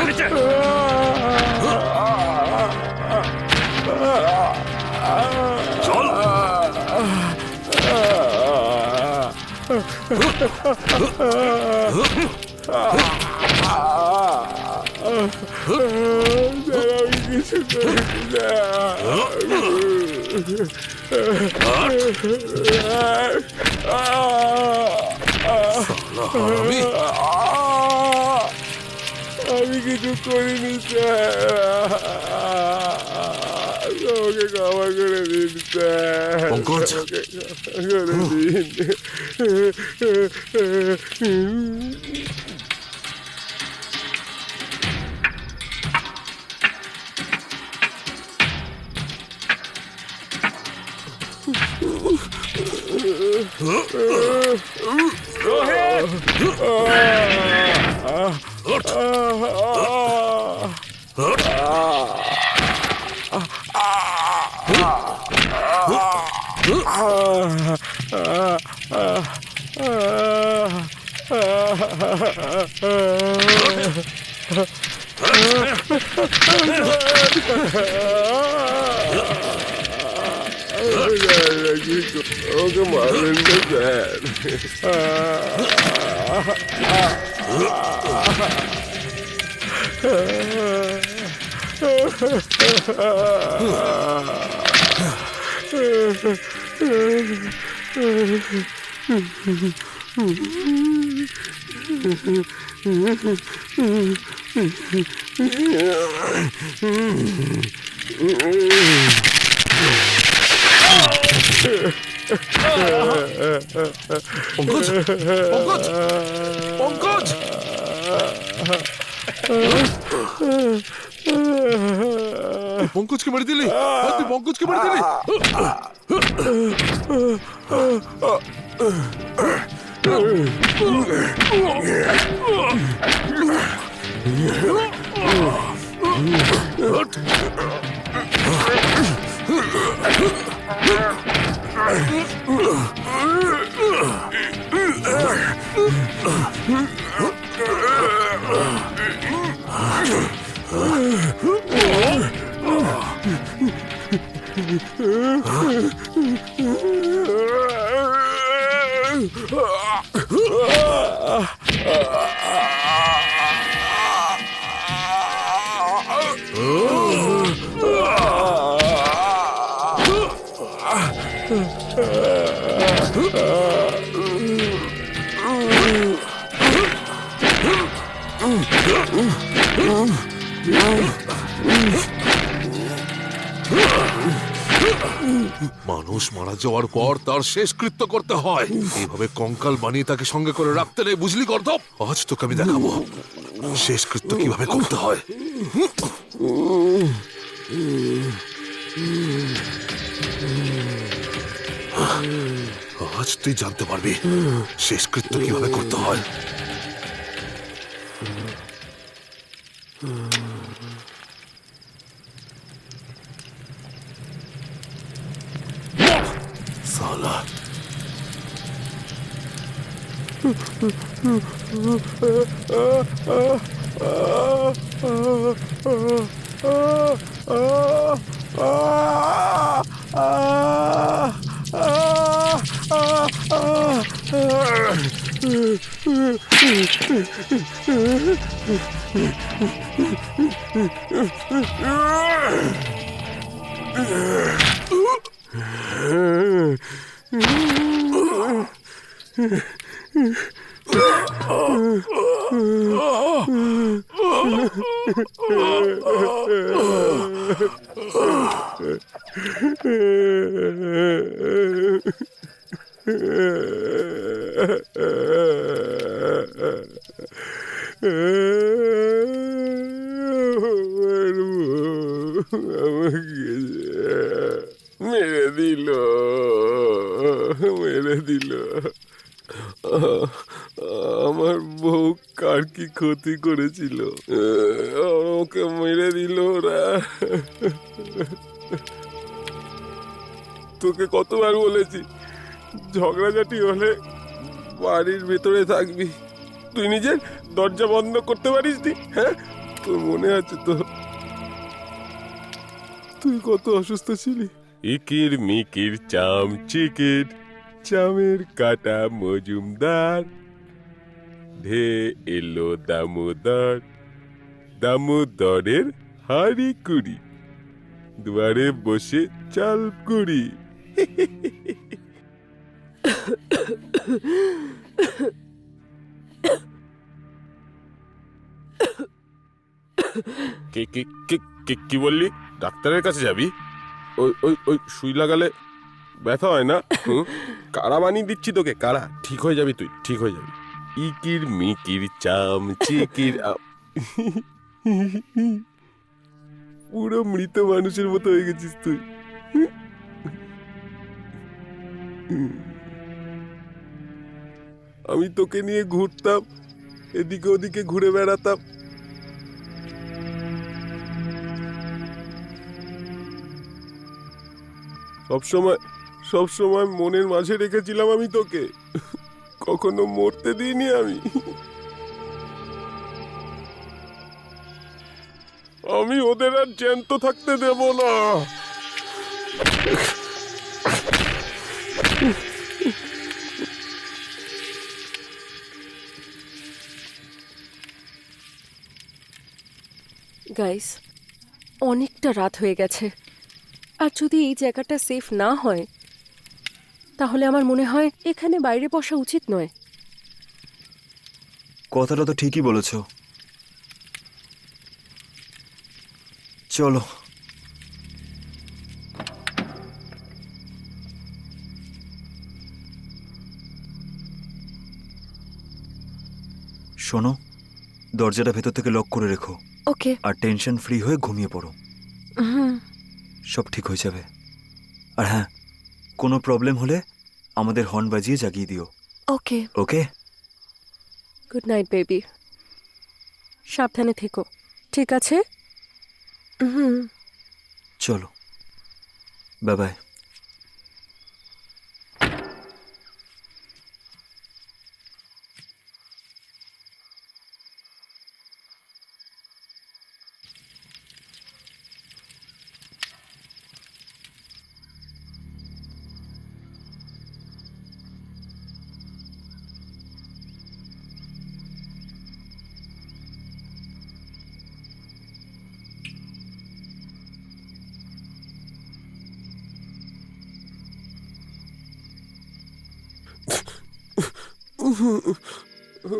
নিচে। চল। আমি কিছু করিনি হারামি। আমি কিছু করিনি স্যার, ওকে ক্ষমা করে দিন স্যার। পঙ্কজ। ওকে ক্ষমা করে দিন। ওকে মারবেন না স্যার। পঙ্কজ, পঙ্কজ, পঙ্কজ। পঙ্কজকে মেরে দিলি? তুই পঙ্কজকে মেরে দিলি? মানুষ মারা যাওয়ার পর তার শেষকৃত্য করতে হয়, এইভাবে কঙ্কাল বানিয়ে তাকে সঙ্গে করে রাখতে নেই, বুঝলি গর্দভ? আজ তোকে আমি দেখাবো শেষকৃত্য কিভাবে করতে হয়। আজ তুই জানতে পারবি শেষকৃত্য কিভাবে করতে হয়। সালা মেরে দিল, মেরে দিল। আমার বউ কার কি ক্ষতি করেছিল, ওকে মেরে দিল ওরা। তোকে কতবার বলেছি ঝগড়াঝাটি হলে বাড়ির ভেতরে থাকবি, তুই নিজের দরজা বন্ধ করতে পারিস নি? হ্যাঁ, তোর মনে আছে তো তুই কত অসুস্থ ছিলি? ইকির মিকির চাম চিকির, চামের কাটা মজুমদার, ধে এলো দামোদর, দামোদরের হাড়ি কুড়ি, দুয়ারে বসে চাল কুড়ি। কি বললি? ডাক্তারের কাছে যাবি? ওই ওই ওই সুই লাগালে ব্যথা হয় না? কারা বানিয়ে দিচ্ছি তোকে, কারা। ঠিক হয়ে যাবি তুই, ঠিক হয়ে যাবি। ইকির মিকির চাম চিকির। পুরো মৃত মানুষের মতো হয়ে গেছিস তুই। আমি তোকে নিয়ে ঘুরতাম, এদিকে ওদিকে ঘুরে বেড়াতাম। সবসময় মনের মাঝে রেখেছিলাম আমি তোকে, কখনো মরতে দিইনি আমি। আমি ওদের আর জ্যান্ত থাকতে দেব না। গাইস, অনেকটা রাত হয়ে গেছে, আর যদি এই জায়গাটা সেফ না হয় তাহলে আমার মনে হয় এখানে বাইরে বসা উচিত নয়। কথাটা তো ঠিকই বলেছ। চলো। শোনো, দরজাটা ভেতর থেকে লক করে রেখো, ওকে। আর টেনশন ফ্রি হয়ে ঘুমিয়ে পড়ো। হুম। সব ঠিক হয়ে যাবে। আর হ্যাঁ, কোনো প্রবলেম হলে আমাদের হর্ন বাজিয়ে জাগিয়ে দিও। ওকে। ওকে? গুড নাইট বেবি, সাবধানে থেকো, ঠিক আছে? হুম। চলো, বাই বাই।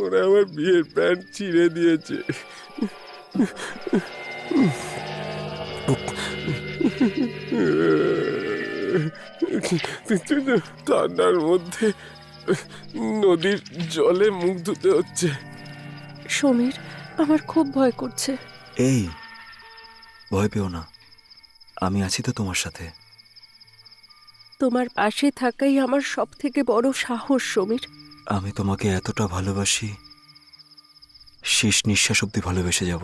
ওরা আমার বিয়ের প্যান্ট ছিঁড়ে দিয়েছে। ঠান্ডার মধ্যে নদীর জলে মুখ ধুতে হচ্ছে। সমীর, আমার খুব ভয় করছে। এই, ভয় পেও না, আমি আছি তো তোমার সাথে। তোমার পাশে থাকাই আমার সব থেকে বড় সাহস, সমীর। আমি তোমাকে এতটা ভালোবাসি, শেষ নিঃশ্বাস অব্দি ভালোবেসে যাব।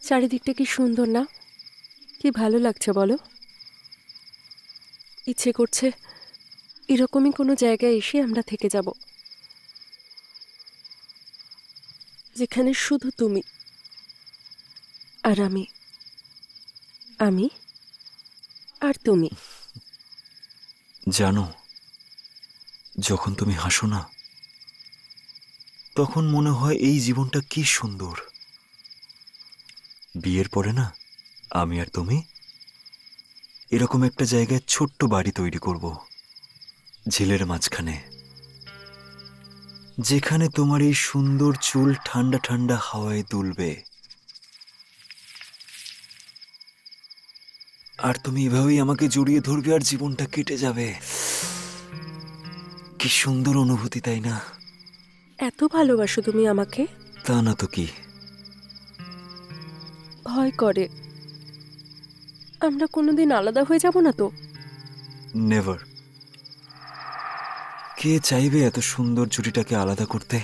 চারিদিকটা কি সুন্দর না? কি ভালো লাগছে বলো। ইচ্ছে করছে এরকমই কোনো জায়গায় এসে আমরা থেকে যাব, যেখানে শুধু তুমি আর আমি, আমি আর তুমি। জানো, যখন তুমি হাসো না, তখন মনে হয় এই জীবনটা কি সুন্দর। বিয়ের পরে না, আমি আর তুমি এরকম একটা জায়গায় ছোট্ট বাড়ি তৈরি করব, ঝিলের মাঝখানে, যেখানে তোমার এই সুন্দর চুল ঠান্ডা ঠান্ডা হাওয়ায় দুলবে, আর তুমি এভাবেই আমাকে জড়িয়ে ধরবে আর জীবনটা কেটে যাবে। কি সুন্দর অনুভূতি, তাই না? এত ভালোবাসো তুমি আমাকে? তা না তো কি। ভয় করে আমরা কোনোদিন আলাদা হয়ে যাব না তো? নেভার। কে চাইবে এত সুন্দর জুটিটাকে আলাদা করতে?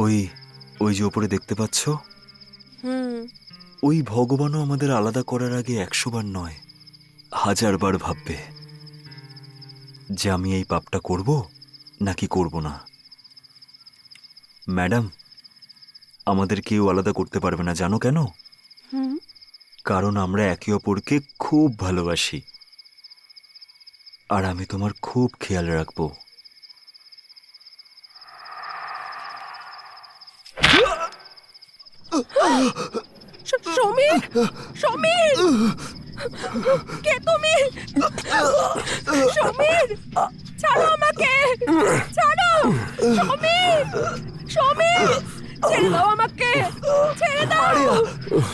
ওই ওই যে ওপরে দেখতে পাচ্ছ, ওই ভগবানও আমাদের আলাদা করার আগে 100 বার নয়, 1000 বার ভাববে যে আমি এই পাপটা করব নাকি করব না। ম্যাডাম, আমাদের কেউ আলাদা করতে পারবে না, জানো কেন? কারণ আমরা একে অপরকে খুব ভালোবাসি, আর আমি তোমার খুব খেয়াল রাখবো। সমীর, সমীর, কে তুমি? সমীর, ছাড়ো আমাকে, ছাড়ো। সমীর, সমীর, ছেড়ে দাও আমাকে, ছেড়ে দাও,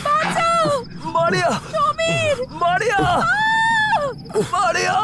বাঁচাও। মারিয়া, সমীর, মারিয়া, মারিয়া।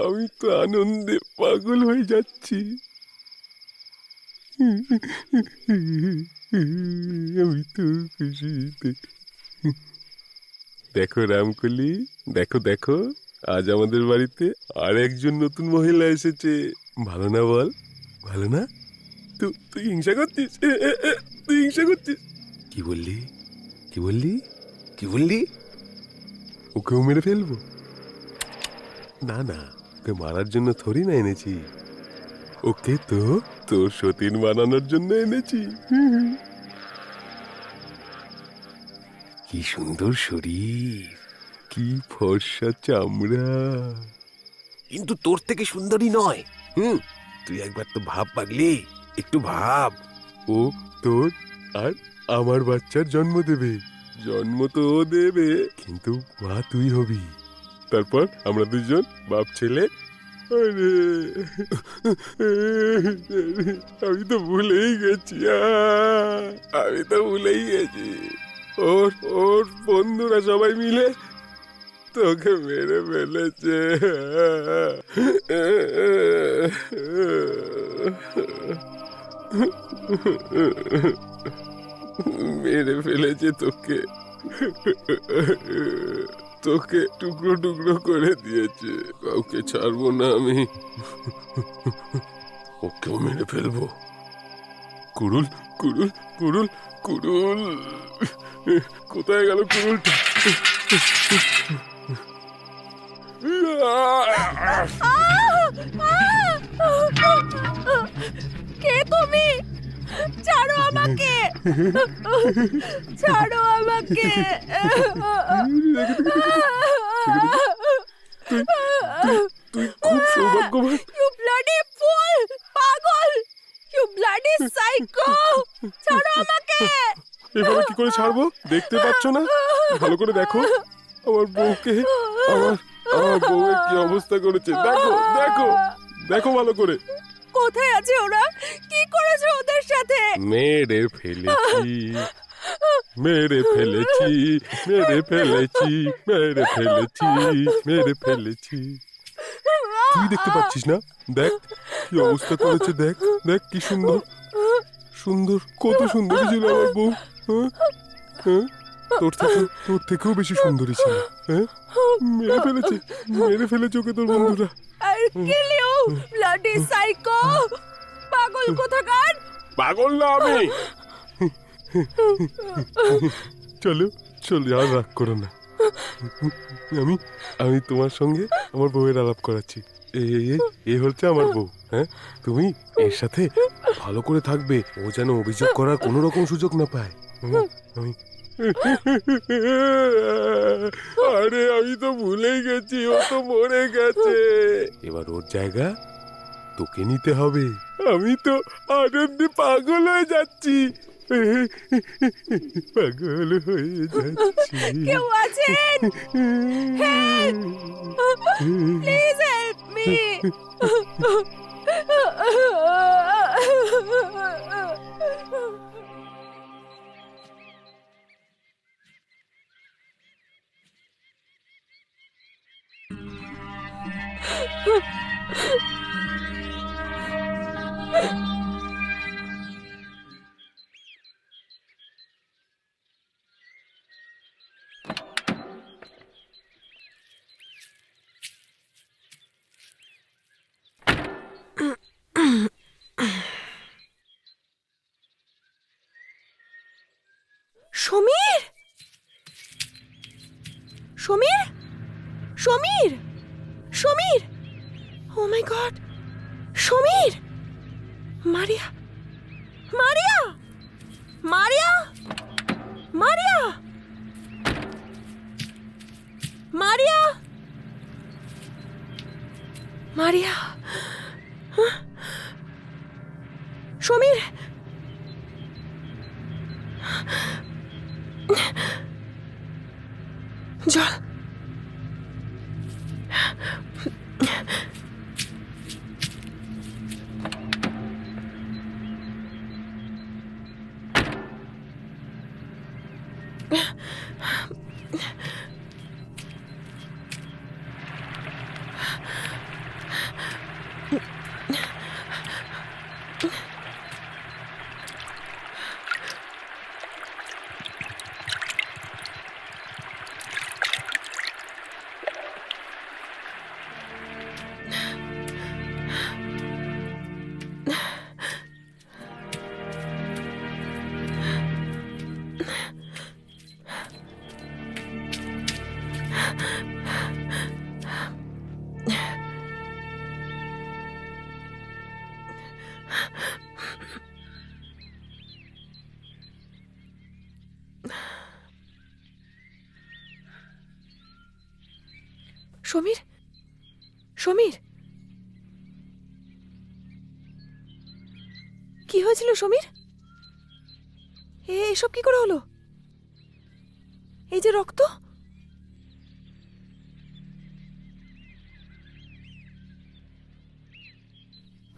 আমি তো আনন্দে পাগল হয়ে যাচ্ছি। আমি তো খুশিতে। দেখো রামকলি, দেখো দেখো, আজ আমাদের বাড়িতে আর একজন নতুন মহিলা এসেছে। ভালো না বল? ভালো না? তুই হিংসা করছিস? তুই হিংসা করছিস? কি বললি? কি বললি? কি বললি? ওকেও মেরে ফেলবো? না না, ওকে মারার জন্য থরি না এনেছি, ওকে তো তোর সতীন বানানোর জন্য এনেছি। কি সুন্দর শরীর, কি ফর্সা চামড়া। কিন্তু তোর থেকে সুন্দরী নয়। তুই একবার তো ভাব পাগলি, একটু ভাব। ও তোর আর আমার বাচ্চার জন্ম দেবে। জন্ম তো ও দেবে, কিন্তু মা তুই হবি। তারপর আমরা দুজন বাপ ছেলে। আরে আমি তো ভুলেই গেছি, আমি তো ভুলেই গেছি। ওর ওর বন্ধুরা সবাই মিলে তোকে মেরে ফেলেছে। মেরে ফেলেছে তোকে, তোকে টুকরো টুকরো করে দিয়েছে। কাউকে ছাড়বো না আমি, ওকেও মেরে ফেলবো। কুড়ুল কুড়ুল কুড়ুল কুড়ুল, কোথায় গেল কুড়ুলটা? কে তুমি? ছাড়ো আমাকে, ছাড়ো আমাকে। তুই খুব সৌভাগ্যবান। You bloody fool! পাগল! You bloody psycho! ছাড়ো আমাকে! এভাবে কি করে ছাড়বো? দেখতে পাচ্ছ না? ভালো করে দেখো আমার বউকে, আমার আমার বউয়ের কি অবস্থা করেছে। দেখো দেখো দেখো ভালো করে। কোথায় আছে ওরা? কি করেছে ওদের সাথে? মেরে ফেলেছি, মেরে ফেলেছি, মেরে ফেলেছি, মেরে ফেলেছি, মেরে ফেলেছি। তুই দেখতে পাচ্ছিস না? দেখ কি অবস্থা করেছে, দেখ দেখ কি সুন্দর সুন্দর, কত সুন্দরী ছিল আমার বউ। হ্যাঁ হ্যাঁ, তোর থেকেও বেশি সুন্দরী ছিল। হ্যাঁ, মেরে ফেলেছে, মেরে ফেলেছে ওকে তোর বন্ধুরা। I'll kill you, bloody psycho! পাগল কোথাকার! পাগল না আমি। চলো চলো, আর রাগ করো না। আমি আমি তোমার সঙ্গে আমার বউয়ের আলাপ করাচ্ছি। এই হচ্ছে আমার বউ। হ্যাঁ, তুমি এর সাথে ভালো করে থাকবে, ও যেন অভিযোগ করার কোনো রকম সুযোগ না পায়। আমি আরে আমি তো ভুলেই গেছি, ও তো মরে গেছে। এবার ওর জায়গা তোকে নিতে হবে। আমি তো আনন্দে পাগল হয়ে যাচ্ছি, পাগল হয়ে যাচ্ছি। কেউ আছেন? Please help me! Samir! Samir! Samir! Samir! Oh my God! Samir! মারিয়া! মারিয়া! মারিয়া! মারিয়া! মারিয়া! মারিয়া! সমীর! জল! সমীর, সমীর, কি হয়েছিল সমীর? এসব কি করে হলো? এই যে রক্ত।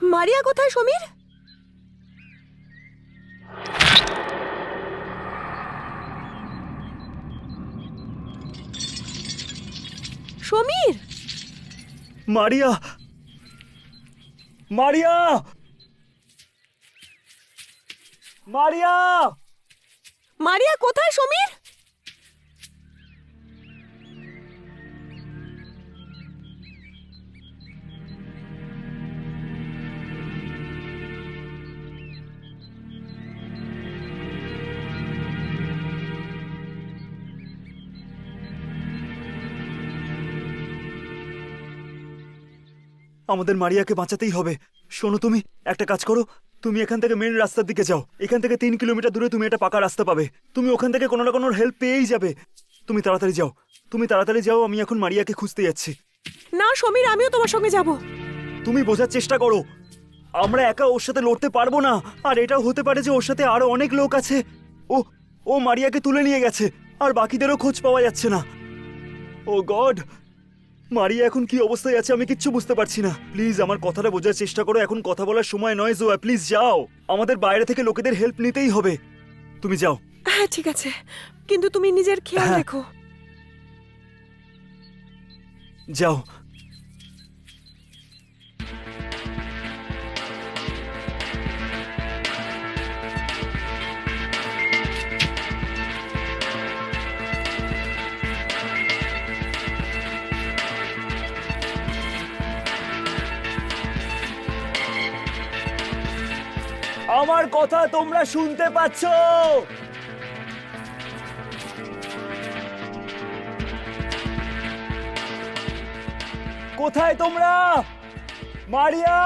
মারিয়া কোথায় সমীর? সমীর, মারিয়া, মারিয়া, মারিয়া! মারিয়া কোথায় সমীর? আমাদের মারিয়াকে বাঁচাতেই হবে। শোনো, তুমি একটা কাজ করো, তুমি এখান থেকে মেন রাস্তার দিকে যাও। এখান থেকে 3 কিলোমিটার দূরে তুমি একটা পাকা রাস্তা পাবে। তুমি ওখান থেকে কোনো না কোনো হেল্প পেয়েই যাবে। তুমি তাড়াতাড়ি যাও, তুমি তাড়াতাড়ি যাও। আমি এখন মারিয়াকে খুঁজতে যাচ্ছি। না সমীর, আমিও তোমার সঙ্গে যাব। তুমি বোঝার চেষ্টা করো, আমরা একা ওর সাথে লড়তে পারবো না। আর এটাও হতে পারে যে ওর সাথে আরো অনেক লোক আছে। ও ও মারিয়াকে তুলে নিয়ে গেছে, আর বাকিদেরও খোঁজ পাওয়া যাচ্ছে না। ও গড, মারিয়া এখন কি অবস্থায় আছে আমি কিচ্ছু বুঝতে পারছি না। প্লিজ আমার কথাটা বোঝার চেষ্টা করো। এখন কথা বলার সময় নয় জোয়া, প্লিজ যাও। আমাদের বাইরে থেকে লোকেদের হেল্প নিতেই হবে। তুমি যাও। হ্যাঁ ঠিক আছে, কিন্তু তুমি নিজের খেয়াল হ্যাঁ। রেখো। যাও। আমার কথা তোমরা শুনতে পাচ্ছো? কোথায় তোমরা? মারিয়া!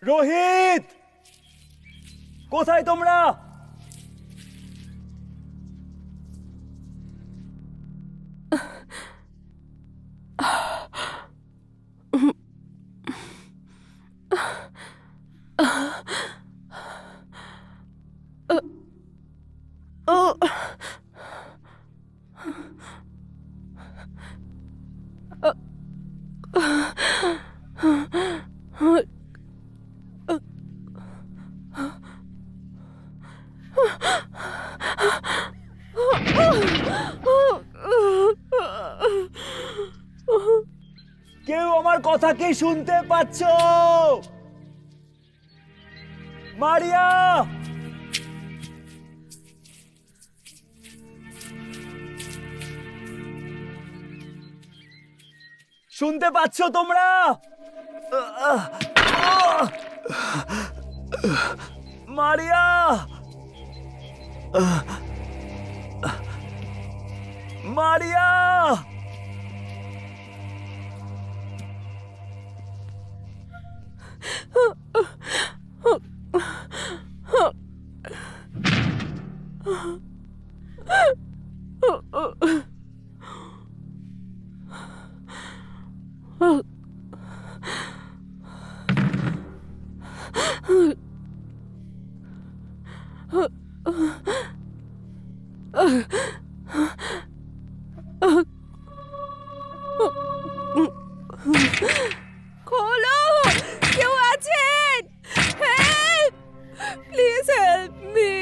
রোহিত, কোথায় তোমরা? কেউ আমার কথা কি শুনতে পাচ্ছো? মারিয়া! শুনতে পাচ্ছো তোমরা? মারিয়া! মারিয়া! খোলো, কেউ আছেন? Help, please help me.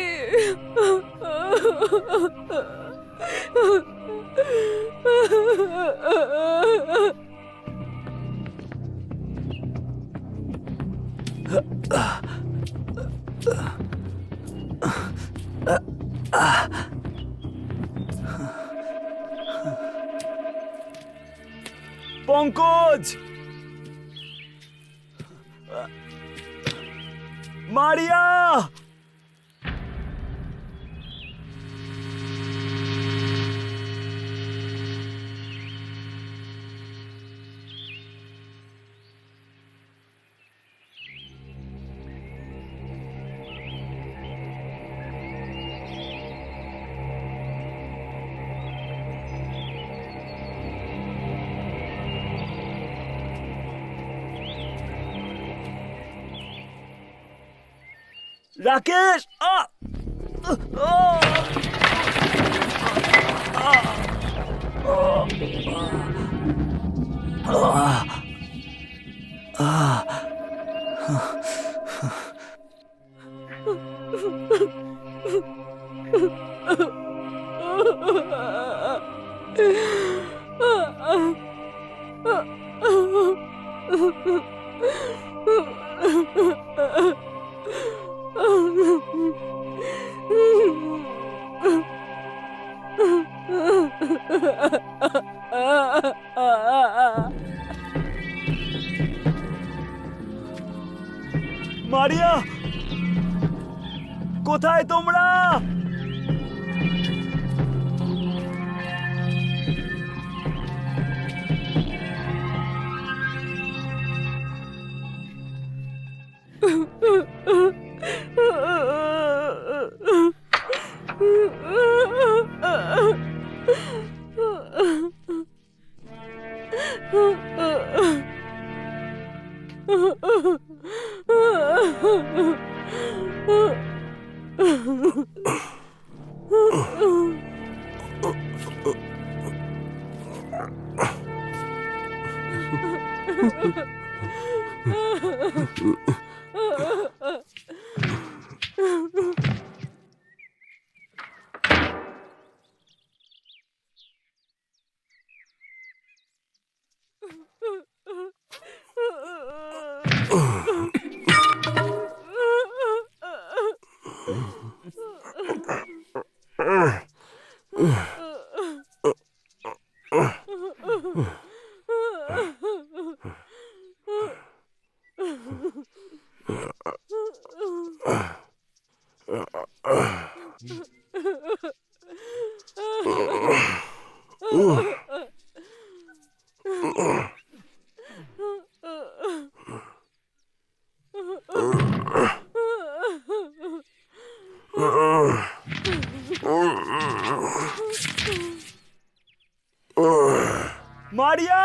Pankaj! মারিয়া! রাকেশ মারিয়া, কোথায় তোমরা? মারিয়া,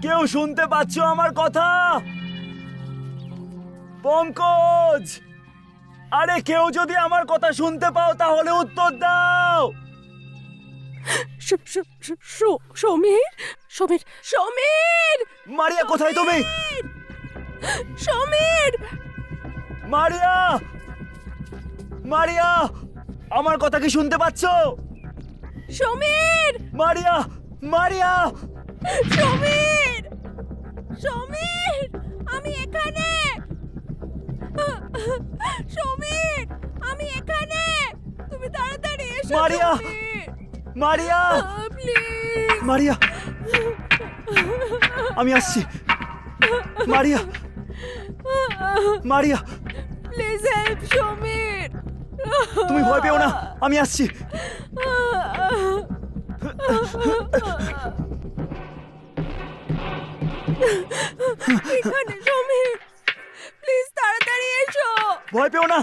কেউ শুনতে পাচ্ছ আমার কথা? পঙ্কজ, আরে কেউ যদি আমার কথা শুনতে পাও তাহলে উত্তর দাও। সমীর, সমীর, সমীর, মারিয়া কোথায় তুমি? সমীর, মারিয়া, মারিয়া, আমার কথা কি শুনতে পাচ্ছ? সমীর, মারিয়া, মারিয়া, সমীর, সমীর, আমি এখানে। সমীর, আমি এখানে। তুমি তাড়াতাড়ি এসো। মারিয়া, মারিয়া, প্লিজ। মারিয়া, আমি আসছি। মারিয়া, মারিয়া, প্লিজ হেল্প সমীর। তুমি ভয় পেও না, আমি আসছি। এখানে সমীর, প্লিজ তাড়াতাড়ি এসো। ভয় পেও না,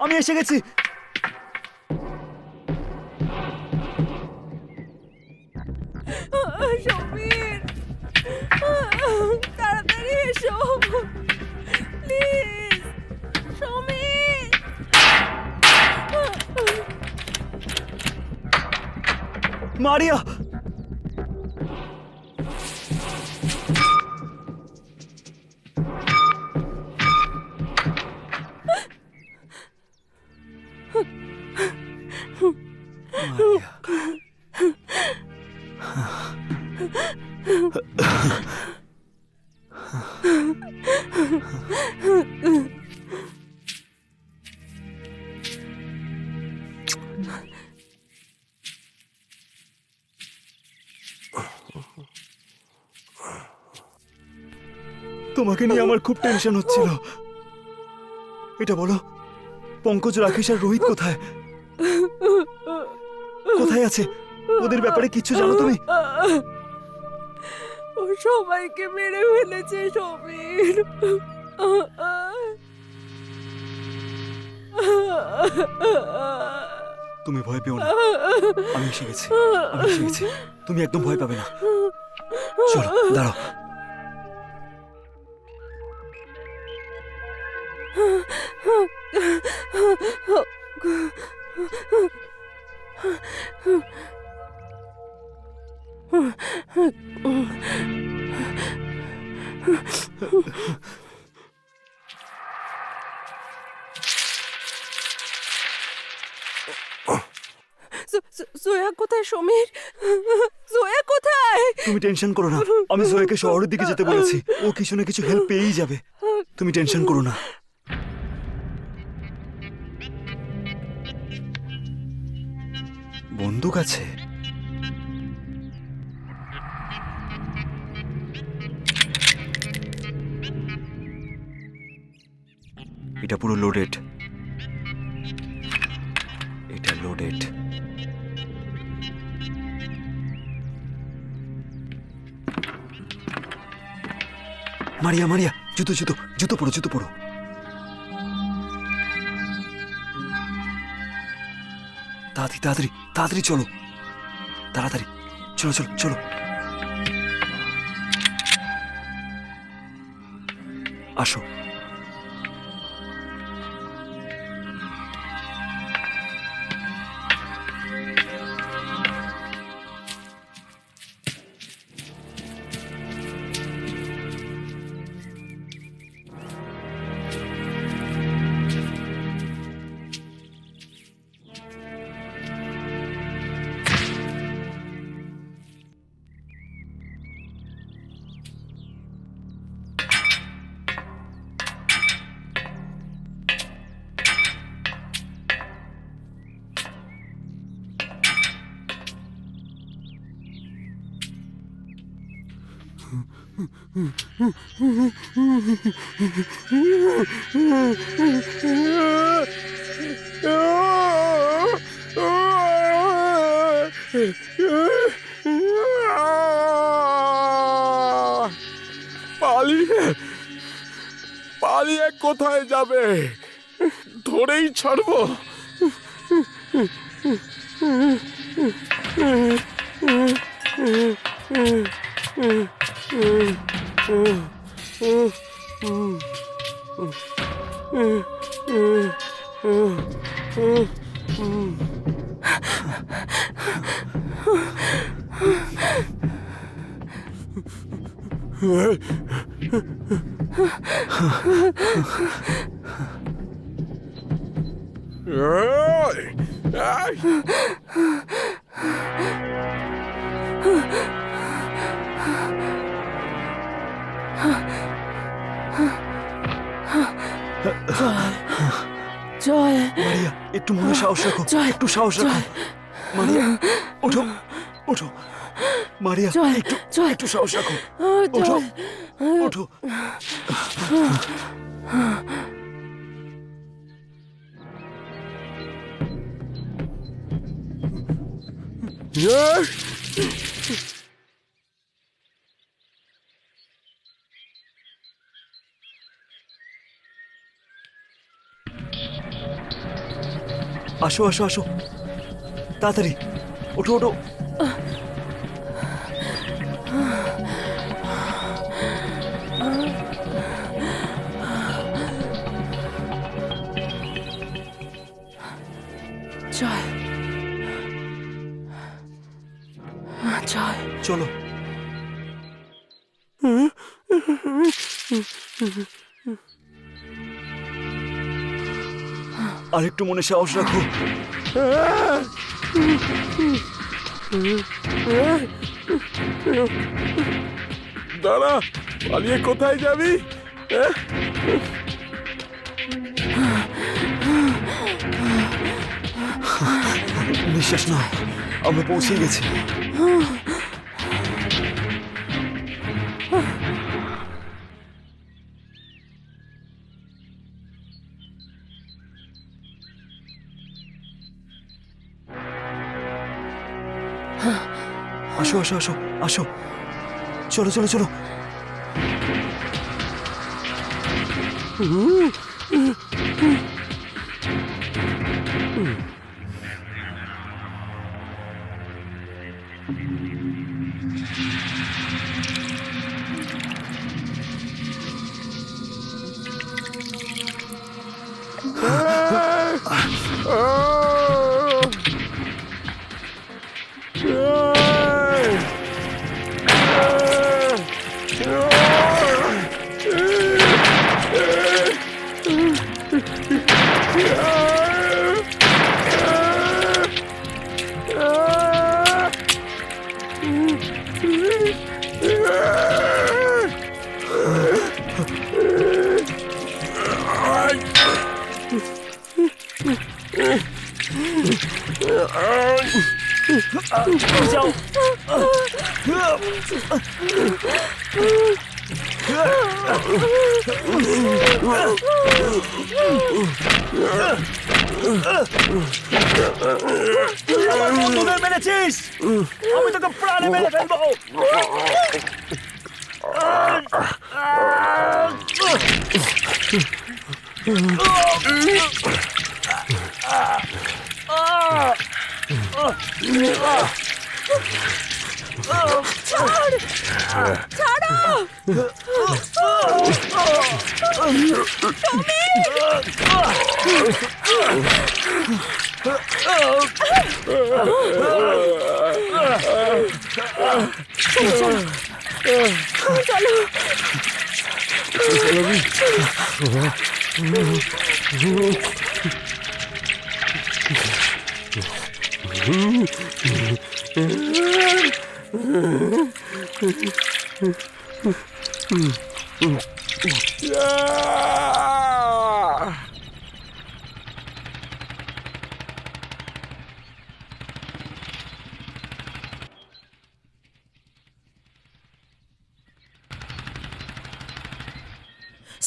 আমি এসে গেছি। সমীর, তাড়াতাড়ি এসো প্লিজ। সমীর, মারিয়া, তোমাকে নিয়ে আমার খুব টেনশন হচ্ছিল। এটা বলো, পঙ্কজ, রাকেশ আর রোহিত কোথায়? কোথায় আছে? ওদের ব্যাপারে কিচ্ছু জানো তুমি? ও সবাইকে মেরে ফেলেছে সমীর। তুমি ভয় পেও না, আমি এসে গেছি, আমি এসে গেছি। তুমি একদম ভয় পাবে না। চলো, দাঁড়াও। জয়া কোথায় সমীর? জয়া কোথায়? তুমি টেনশন করো না, আমি জয়াকে শহরের দিকে যেতে বলেছি। ও কিছু না কিছু হেল্প পেয়েই যাবে, তুমি টেনশন করো না। বন্দুক আছে? এটা পুরো লোডেড, এটা লোডেড। মারিয়া, মারিয়া, জুতো জুতো জুতো পড়ো, জুতো পড়ো। তাড়াতাড়ি তাড়াতাড়ি তাড়াতাড়ি চলো, তাড়াতাড়ি চলো চলো চলো। আসো। পালিয়ে পালিয়ে কোথায় যাবে? ধরেই ছাড়বো। জয়, মারিয়া, একটু মনে সাহস রাখো, জয়, একটু সাহস রাখো। জয়। মারিয়া, ওঠো ওঠো। মারিয়া, জয়, একটু জয়। একটু সাহস রাখো, ওঠো জয়, ওঠো। আসো আসো আসো, তাড়াতাড়ি ওঠো ওঠো। জয়, জয়। চলো। আর একটু মনে সাহস রাখো। দাঁড়া, পালিয়ে কোথায় যাবি? নিঃশ্বাস নাও, আমরা পৌঁছে গেছি। আসো আসো আসো আসো, চলো চলো চলো। বন্ধুদের মেরেছিস, আমি তোকে প্রাণে মেরে ফেলবো।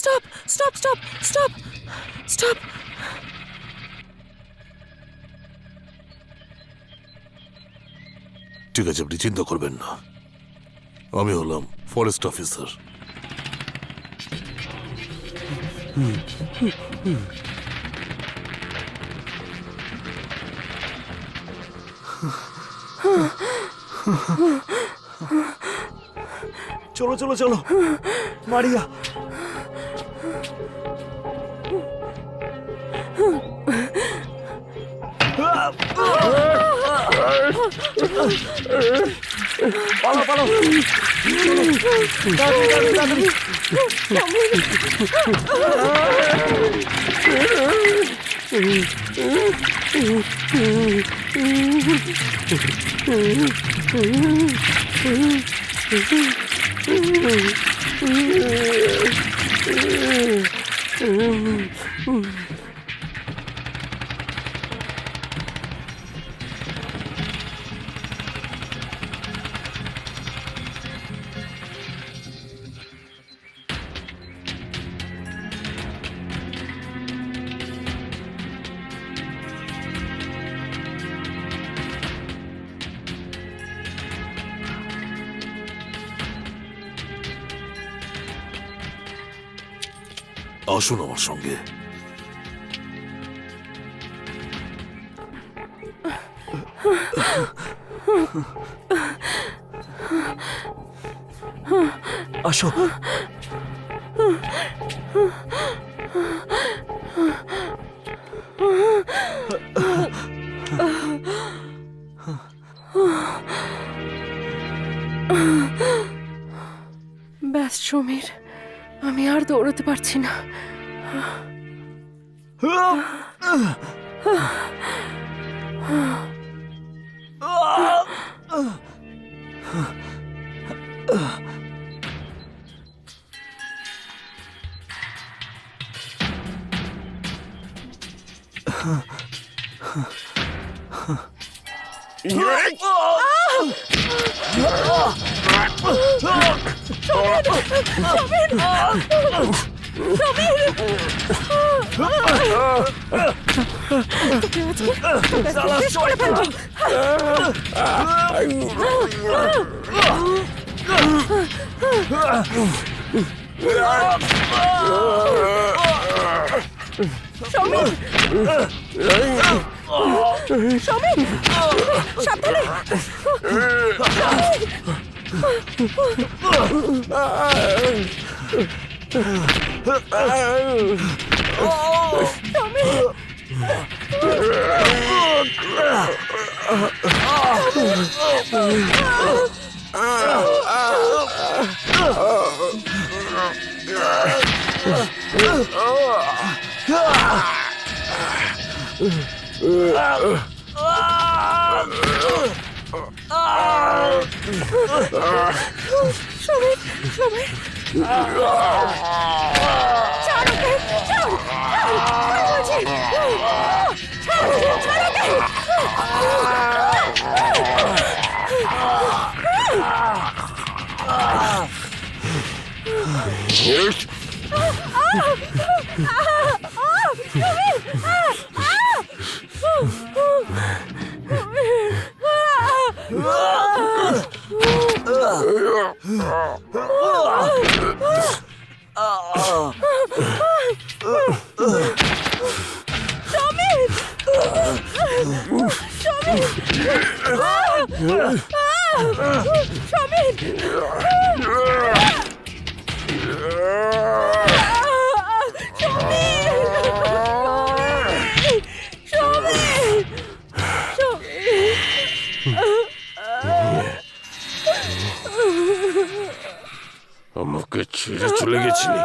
Stop stop stop stop stop. ঠিক আছে, আপনি চিন্তা করবেন না, আমি হলাম ফরেস্ট অফিসার। চলো চলো চলো, মারিয়া। পালো পালো, তাড়াতাড়ি, তাড়াতাড়ি। আসুন আমার সঙ্গে। আসো। ব্যাস সমীর, আমি আর দৌড়তে পারছি না। সমীর সাবধানে সমীর সমীর ছাড় ওকে, ছাড়, ছাড়, ছাড় বলছি। ছাড় ওকে। আমাকে ছেড়ে চলে গেছিলি।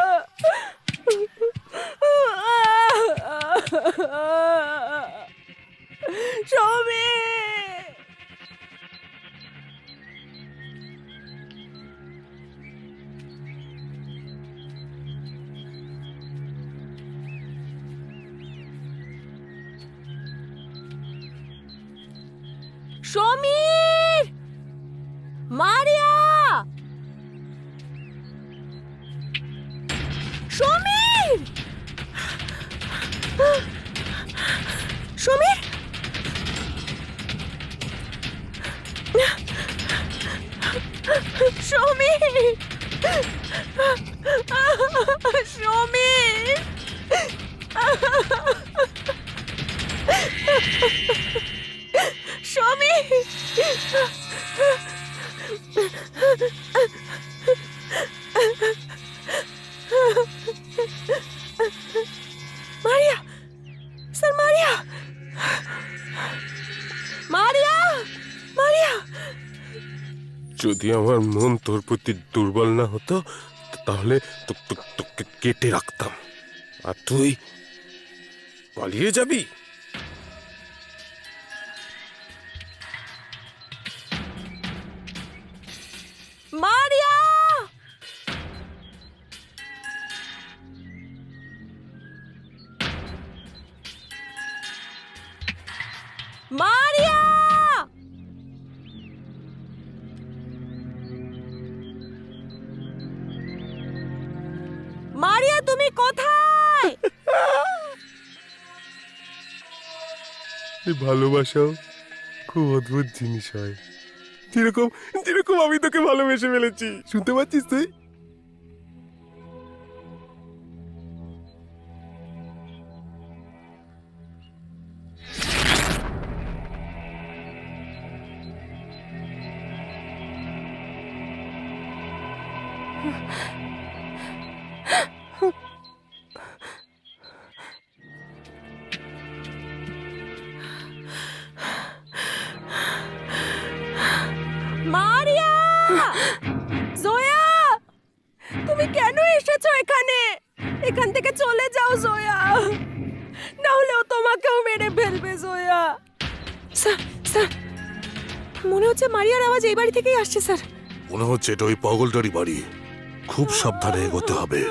সমীর, মারিয়া, সমীর, সমীর, সমীর, সমীর, সমীর, মারিয়া, স্যার মারিয়া, মারিয়া, মারিয়া। যদি আমার মন তোর প্রতি দুর্বল না হতো তাহলে তোকে কেটে রাখতাম। আর তুই পালিয়ে যাবি? মারিয়া, মারিয়া, মারিয়া, তুমি কোথায়? এই ভালোবাসাও খুব অদ্ভুত জিনিস হয়। যেরকম যেরকম আমি তোকে ভালোবেসে ফেলেছি, শুনতে পাচ্ছিস তুই? মারিয়া, জোয়া, তুমি কেন এসেছো এখানে? এখান থেকে চলে যাও জোয়া, না হলে ও তোমাকেও মেরে ফেলবে জোয়া। স্যার, স্যার, মনে হচ্ছে মারিয়ার আওয়াজ এই বাড়ি থেকেই আসছে স্যার। মনে হচ্ছে এটা ওই পাগলটারই বাড়ি। খুব সাবধানে এগোতে হবে।